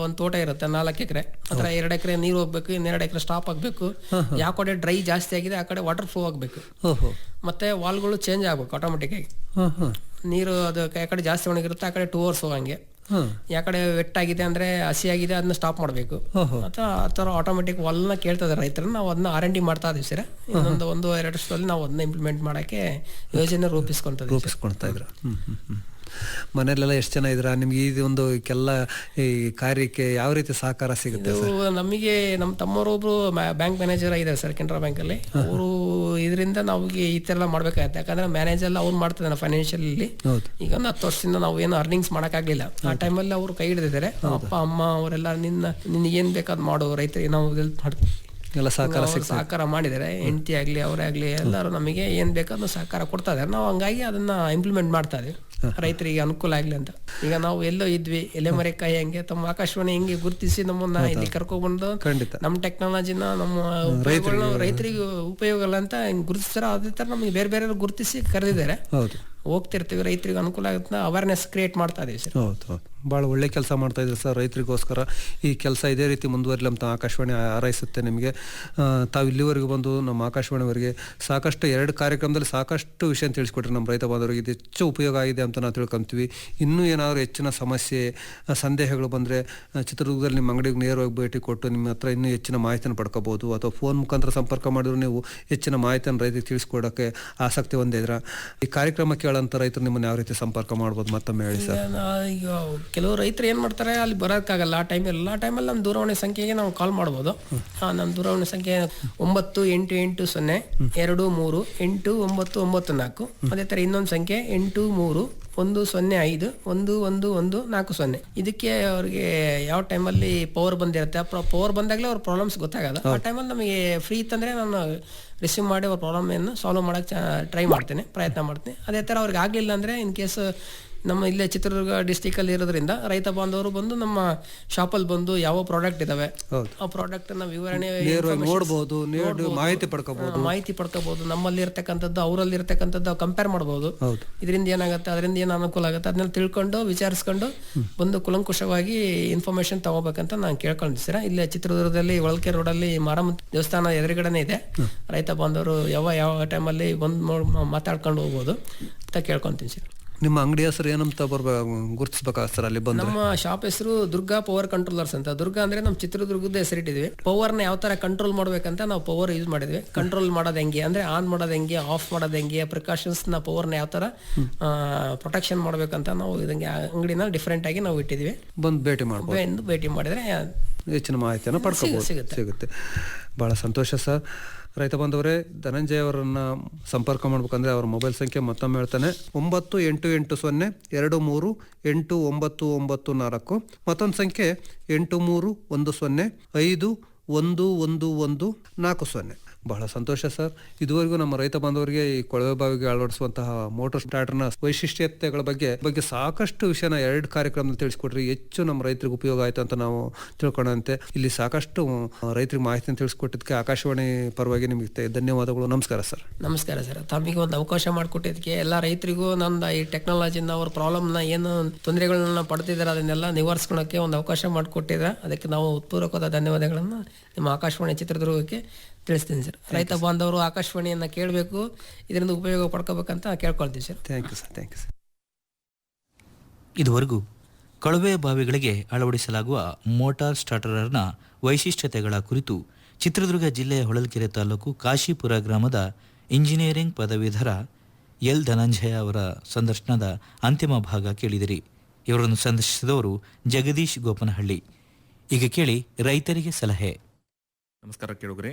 ಒಂದು ತೋಟ ಇರುತ್ತೆ 4 ಎಕರೆ, ಅದ್ರ 2 ಎಕರೆ ನೀರು ಹೋಗ್ಬೇಕು, 2 ಎಕರೆ ಸ್ಟಾಪ್ ಆಗ್ಬೇಕು. ಯಾವ ಕಡೆ ಡ್ರೈ ಜಾಸ್ತಿ ಆಗಿದೆ ಆ ಕಡೆ ವಾಟರ್ ಫ್ಲೋ ಆಗ್ಬೇಕು. ಮತ್ತೆ ವಾಲ್ಗಳು ಚೇಂಜ್ ಆಗ್ಬೇಕು ಆಟೋಮೆಟಿಕ್ ಆಗಿ. ನೀರು ಅದು ಆ ಕಡೆ ಜಾಸ್ತಿ ಒಣಗಿರುತ್ತೆ, ಆ ಕಡೆ 2 ಅವರ್ಸ್ ಹೋಗಂಗೆ. ಯಾ ಕಡೆ ವೆಟ್ ಆಗಿದೆ ಅಂದ್ರೆ ಹಸಿ ಆಗಿದೆ ಅದನ್ನ ಸ್ಟಾಪ್ ಮಾಡಬೇಕು. ಆ ಥರ ಆಟೋಮೆಟಿಕ್ ವಾಲ್ನ ಕೇಳ್ತದೆ ರೈತರನ್ನ. ನಾವು ಅದನ್ನ R&D ಮಾಡ್ತಾ ಇದೀವಿ ಸರ್. ಇನ್ನೊಂದು 1-2 ವರ್ಷದಲ್ಲಿ ನಾವು ಅದನ್ನ ಇಂಪ್ಲಿಮೆಂಟ್ ಮಾಡಕ್ಕೆ ಯೋಜನೆ ರೂಪಿಸ್ಕೊಂತ ಇದ್ರು. ಮನೆಯಲ್ಲೆಲ್ಲ ಎಷ್ಟು ಜನ ಇದ್ರ? ನಿಮ್ಗೆ ಈ ಒಂದು ಕೆಲ ಈ ಕಾರ್ಯಕ್ಕೆ ಯಾವ ರೀತಿ ಸಹಕಾರ ಸಿಗುತ್ತೆ? ನಮಗೆ ನಮ್ಮ ತಮ್ಮರೊಬ್ರು ಬ್ಯಾಂಕ್ ಮ್ಯಾನೇಜರ್ ಆಗಿದ್ದಾರೆ ಸರ್, ಕೆನರಾ ಬ್ಯಾಂಕ್ ಅಲ್ಲಿ. ಅವರು ಇದರಿಂದ ನಮಗೆ ಈ ತರ ಎಲ್ಲ ಮಾಡ್ಬೇಕಾಗತ್ತೆ. ಯಾಕಂದ್ರೆ ಮ್ಯಾನೇಜರ್ ಎಲ್ಲ ಅವ್ರು ಮಾಡ್ತಿದ್ದಾನೆ ಫೈನಾನ್ಷಿಯಲ್ ಇಲ್ಲಿ. ಈಗ 10 ವರ್ಷದಿಂದ ನಾವು ಏನು ಅರ್ನಿಂಗ್ಸ್ ಮಾಡಕ್ಕಾಗ್ಲಿಲ್ಲ. ಆ ಟೈಮಲ್ಲಿ ಅವರು ಕೈ ಹಿಡಿದಿದ್ದಾರೆ. ಅಪ್ಪ ಅಮ್ಮ ಅವರೆಲ್ಲ ನಿನ್ಗೇನ್ ಬೇಕಾದ್ ಮಾಡು, ರೈತರಿಗೆ ನಾವು ಹೆಲ್ಪ್ ಮಾಡ್ತೀವಿ ಎಲ್ಲ ಸಹಕಾರ ಮಾಡಿದ್ದಾರೆ. ಹೆಂಡತಿ ಆಗ್ಲಿ ಅವರೇ ಆಗ್ಲಿ ಎಲ್ಲರೂ ನಮಗೆ ಏನ್ ಬೇಕಾದ್ರೂ ಸಹಕಾರ ಕೊಡ್ತಾ ಇದಾರೆ. ನಾವು ಹಂಗಾಗಿ ಅದನ್ನ ಇಂಪ್ಲಿಮೆಂಟ್ ಮಾಡ್ತಾ ಇದೀವಿ ರೈತರಿಗೆ ಅನುಕೂಲ ಆಗ್ಲಿ ಅಂತ. ಈಗ ನಾವು ಎಲ್ಲೋ ಇದ್ವಿ, ಎಲೆಮರೆಕಾಯಿ ಹಂಗೆ ತಮ್ಮ ಆಕಾಶವಾಣಿ ಹೆಂಗೆ ಗುರುತಿಸಿ ನಮ್ಮನ್ನ ಇಲ್ಲಿ ಕರ್ಕೊಂಡ್ಬಂದು ನಮ್ಮ ಟೆಕ್ನಾಲಜಿನ ನಮ್ಮ ರೈತರಿಗೆ ಉಪಯೋಗ ಅಲ್ಲ ಅಂತ ಗುರುತಿಸ್ತಾರೆ. ಅದೇ ತರ ನಮಗೆ ಬೇರೆ ಬೇರೆ ಗುರುತಿಸಿ ಕರೆದಿದ್ದಾರೆ. ಹೋಗ್ತಿರ್ತೀವಿ, ರೈತರಿಗೆ ಅನುಕೂಲ ಆಗುತ್ತೆ ಅವೇರ್ನೆಸ್ ಕ್ರಿಯೇಟ್ ಮಾಡ್ತಾ ಇದೀವಿ ಸರ್. ಹೌದು ಭಾಳ ಒಳ್ಳೆ ಕೆಲಸ ಮಾಡ್ತಾ ಇದ್ರಿ ಸರ್ ರೈತರಿಗೋಸ್ಕರ. ಈ ಕೆಲಸ ಇದೇ ರೀತಿ ಮುಂದುವರಿಲಿ ಅಂತ ಆಕಾಶವಾಣಿ ಹಾರೈಸುತ್ತೆ ನಿಮಗೆ. ತಾವು ಇಲ್ಲಿವರೆಗೂ ಬಂದು ನಮ್ಮ ಆಕಾಶವಾಣಿವರೆಗೆ ಸಾಕಷ್ಟು 2 ಕಾರ್ಯಕ್ರಮದಲ್ಲಿ ಸಾಕಷ್ಟು ವಿಷಯ ತಿಳಿಸ್ಕೊಟ್ರಿ ನಮ್ಮ ರೈತ ಬಾಂಧವರಿಗೆ. ಇದು ಹೆಚ್ಚು ಉಪಯೋಗ ಆಗಿದೆ ಅಂತ ನಾವು ತಿಳ್ಕೊಂತೀವಿ. ಇನ್ನೂ ಏನಾದರೂ ಹೆಚ್ಚಿನ ಸಮಸ್ಯೆ ಸಂದೇಹಗಳು ಬಂದರೆ ಚಿತ್ರದುರ್ಗದಲ್ಲಿ ನಿಮ್ಮ ಅಂಗಡಿಗೆ ನೇರವಾಗಿ ಭೇಟಿ ಕೊಟ್ಟು ನಿಮ್ಮ ಹತ್ರ ಇನ್ನೂ ಹೆಚ್ಚಿನ ಮಾಹಿತಿಯನ್ನು ಪಡ್ಕೋಬೋದು, ಅಥವಾ ಫೋನ್ ಮುಖಾಂತರ ಸಂಪರ್ಕ ಮಾಡಿದ್ರು ನೀವು ಹೆಚ್ಚಿನ ಮಾಹಿತಿಯನ್ನು ರೈತರಿಗೆ ತಿಳಿಸ್ಕೊಡೋಕ್ಕೆ ಆಸಕ್ತಿ ಹೊಂದಿದ್ರ. ಈ ಕಾರ್ಯಕ್ರಮ ಕೇಳೋಂಥ ರೈತರು ನಿಮ್ಮನ್ನು ಯಾವ ರೀತಿ ಸಂಪರ್ಕ ಮಾಡ್ಬೋದು ಮತ್ತೊಮ್ಮೆ ಹೇಳಿ ಸರ್. ಈಗ ಕೆಲವು ರೈತರು ಏನು ಮಾಡ್ತಾರೆ, ಅಲ್ಲಿ ಬರೋಕ್ಕಾಗಲ್ಲ ಆ ಟೈಮಲ್ಲಿ. ಆ ಟೈಮಲ್ಲಿ ನಮ್ಮ ದೂರವಾಣಿ ಸಂಖ್ಯೆಗೆ ನಾವು ಕಾಲ್ ಮಾಡ್ಬೋದು. ನಮ್ಮ ದೂರವಾಣಿ ಸಂಖ್ಯೆ 988802389994. ಅದೇ ಥರ ಇನ್ನೊಂದು ಸಂಖ್ಯೆ 8310511140. ಇದಕ್ಕೆ ಅವ್ರಿಗೆ ಯಾವ ಟೈಮಲ್ಲಿ ಪವರ್ ಬಂದಿರುತ್ತೆ, ಪವರ್ ಬಂದಾಗಲೇ ಅವ್ರ ಪ್ರಾಬ್ಲಮ್ಸ್ ಗೊತ್ತಾಗಲ್ಲ. ಆ ಟೈಮಲ್ಲಿ ನಮಗೆ ಫ್ರೀ ಇತ್ತಂದರೆ ನಾನು ರಿಸೀವ್ ಮಾಡಿ ಅವ್ರ ಪ್ರಾಬ್ಲಮನ್ನು ಸಾಲ್ವ್ ಮಾಡೋಕ್ಕೆ ಟ್ರೈ ಮಾಡ್ತೀನಿ, ಪ್ರಯತ್ನ ಮಾಡ್ತೀನಿ. ಅದೇ ಥರ ಅವ್ರಿಗೆ ಆಗಲಿಲ್ಲ ಅಂದರೆ ಇನ್ ಕೇಸ್ ನಮ್ಮ ಇಲ್ಲೇ ಚಿತ್ರದುರ್ಗ ಡಿಸ್ಟಿಕಲ್ಲಿ ಇರೋದ್ರಿಂದ ರೈತ ಬಾಂಧವರು ಬಂದು ನಮ್ಮ ಶಾಪಲ್ಲಿ ಬಂದು ಯಾವ ಪ್ರಾಡಕ್ಟ್ ಇದಾವೆ ಆ ಪ್ರಾಡಕ್ಟ್ ನ ವಿವರಣೆ ನೋಡ್ಬೋದು, ಮಾಹಿತಿ ಪಡ್ಕೋಬಹುದು. ನಮ್ಮಲ್ಲಿ ಇರ್ತಕ್ಕಂಥದ್ದು ಅವರಲ್ಲಿ ಇರ್ತಕ್ಕಂಥದ್ದು ಕಂಪೇರ್ ಮಾಡ್ಬೋದು. ಇದರಿಂದ ಏನಾಗುತ್ತೆ, ಅದರಿಂದ ಏನು ಅನುಕೂಲ ಆಗುತ್ತೆ ಅದನ್ನೆಲ್ಲ ತಿಳ್ಕೊಂಡು ವಿಚಾರಿಸ್ಕೊಂಡು ಬಂದು ಕುಲಂಕುಷವಾಗಿ ಇನ್ಫಾರ್ಮೇಶನ್ ತಗೋಬೇಕಂತ ನಾನು ಕೇಳ್ಕೊಂಡಿದ್ದೆ ಸರ್. ಇಲ್ಲೇ ಚಿತ್ರದುರ್ಗದಲ್ಲಿ ಒಳಕೆ ರೋಡಲ್ಲಿ ಮಾರಮ್ಮ ದೇವಸ್ಥಾನ ಎದುರುಗಡೆನೇ ಇದೆ. ರೈತ ಬಾಂಧವರು ಯಾವ ಟೈಮಲ್ಲಿ ಬಂದು ಮಾತಾಡ್ಕೊಂಡು ಹೋಗ್ಬೋದು ಅಂತ ಕೇಳ್ಕೊಂತೀನಿ ಸರ್. ನಿಮ್ಮ ಅಂಗಡಿ ಹೆಸರು ಏನಂತ ಗುರುತಿಸ್ಬೇಕಾ ಸರ್ ಅಲ್ಲಿ ಬಂದು? ನಮ್ಮ ಶಾಪ್ ಹೆಸರು ದುರ್ಗಾ ಪವರ್ ಕಂಟ್ರೋಲರ್ಸ್ ಅಂತ. ದುರ್ಗಾ ಅಂದ್ರೆ ನಮ್ಮ ಚಿತ್ರದುರ್ಗದ ಹೆಸರಿಟ್ಟಿದ್ವಿ. ಪವರ್ನ ಯಾವ ತರ ಕಂಟ್ರೋಲ್ ಮಾಡ್ಬೇಕಂತ ನಾವು ಪವರ್ ಯೂಸ್ ಮಾಡಿದ್ವಿ. ಕಂಟ್ರೋಲ್ ಮಾಡೋದು ಹೆಂಗೆ ಅಂದ್ರೆ ಆನ್ ಮಾಡೋದು ಹೆಂಗೆ, ಆಫ್ ಮಾಡೋದು ಹೆಂಗೆ, ಪ್ರಿಕಾಷನ್ಸ್ ನ ಪವರ್ನ ಯಾವ ತರ ಪ್ರೊಟೆಕ್ಷನ್ ಮಾಡ್ಬೇಕಂತ ನಾವು ಇದಂಗೆ ಅಂಗಡಿನ ಡಿಫ್ರೆಂಟ್ ಆಗಿ ನಾವು ಇಟ್ಟಿದ್ವಿ. ಬಂದು ಭೇಟಿ ಮಾಡಿದ್ರೆ ಹೆಚ್ಚಿನ ಮಾಹಿತಿಯನ್ನು ಪಡ್ಕೋಬಹುದು, ಸಿಗುತ್ತೆ. ಬಹಳ ಸಂತೋಷ ಸರ್. ರೈತ ಬಾಂಧವರೇ, ಧನಂಜಯ ಅವರನ್ನು ಸಂಪರ್ಕ ಮಾಡ್ಬೇಕಂದ್ರೆ ಅವರ ಮೊಬೈಲ್ ಸಂಖ್ಯೆ ಮತ್ತೊಮ್ಮೆ ಹೇಳ್ತಾನೆ 9880028994. ಮತ್ತೊಂದು ಸಂಖ್ಯೆ 8310511140. ಬಹಳ ಸಂತೋಷ ಸರ್. ಇದುವರೆಗೂ ನಮ್ಮ ರೈತ ಬಾಂಧವರಿಗೆ ಈ ಕೊಳವೆ ಬಾವಿಗೆ ಅಳವಡಿಸುವಂತಹ ಮೋಟರ್ ಸ್ಟಾರ್ಟರ್ನ ವೈಶಿಷ್ಟ್ಯತೆಗಳ ಬಗ್ಗೆ ಸಾಕಷ್ಟು ವಿಷಯನ 2 ಕಾರ್ಯಕ್ರಮದಲ್ಲಿ ತಿಳಿಸ್ಕೊಟ್ರಿ. ಹೆಚ್ಚು ನಮ್ಮ ರೈತರಿಗೆ ಉಪಯೋಗ ಆಯ್ತು ಅಂತ ನಾವು ತಿಳ್ಕೊಂಡಂತೆ ಇಲ್ಲಿ ಸಾಕಷ್ಟು ರೈತರಿಗೆ ಮಾಹಿತಿಯನ್ನು ತಿಳಿಸ್ಕೊಟ್ಟಿದ್ದಕ್ಕೆ ಆಕಾಶವಾಣಿ ಪರವಾಗಿ ನಿಮಗೆ ಧನ್ಯವಾದಗಳು. ನಮಸ್ಕಾರ ಸರ್. ನಮಸ್ಕಾರ ಸರ್. ತಮಗೆ ಒಂದು ಅವಕಾಶ ಮಾಡಿಕೊಟ್ಟಿದ್ದಕ್ಕೆ ಎಲ್ಲ ರೈತರಿಗೂ ನನ್ನ ಈ ಟೆಕ್ನಾಲಜಿನ ಅವ್ರ ಪ್ರಾಬ್ಲಮ್ನ ಏನು ತೊಂದರೆಗಳನ್ನ ಪಡ್ತಿದ್ದಾರೆ ಅದನ್ನೆಲ್ಲ ನಿವಾರಿಸ್ಕೊಳ್ಳೋಕ್ಕೆ ಒಂದು ಅವಕಾಶ ಮಾಡಿಕೊಟ್ಟಿದ್ದಾರೆ. ಅದಕ್ಕೆ ನಾವು ಉತ್ಪೂರ್ವಕವಾದ ಧನ್ಯವಾದಗಳನ್ನು ನಿಮ್ಮ ಆಕಾಶವಾಣಿ ಚಿತ್ರದುರ್ಗಕ್ಕೆ ತಿಳಿಸ್ತೀನಿ ಸರ್. ರೈತ ಬಾಂಧವರು ಆಕಾಶವಾಣಿಯನ್ನ ಕೇಳಬೇಕು, ಇದರಿಂದ ಉಪಯೋಗ ಪಡ್ಕೋಬೇಕಂತ ಕೇಳ್ಕೊಳ್ತೀವಿ ಸರ್. Thank you sir. ಇದುವರೆಗೂ ಕೊಳವೆ ಬಾವಿಗಳಿಗೆ ಅಳವಡಿಸಲಾಗುವ ಮೋಟಾರ್ ಸ್ಟಾರ್ಟರ್ನ ವೈಶಿಷ್ಟ್ಯತೆಗಳ ಕುರಿತು ಚಿತ್ರದುರ್ಗ ಜಿಲ್ಲೆಯ ಹೊಳಲ್ಕೆರೆ ತಾಲೂಕು ಕಾಶಿಪುರ ಗ್ರಾಮದ ಇಂಜಿನಿಯರಿಂಗ್ ಪದವೀಧರ ಎಲ್ ಧನಂಜಯ ಅವರ ಸಂದರ್ಶನದ ಅಂತಿಮ ಭಾಗ ಕೇಳಿದಿರಿ. ಇವರನ್ನು ಸಂದರ್ಶಿಸಿದವರು ಜಗದೀಶ್ ಗೋಪನಹಳ್ಳಿ. ಈಗ ಕೇಳಿ ರೈತರಿಗೆ ಸಲಹೆ. ನಮಸ್ಕಾರ ಕೇಳುಗರೆ.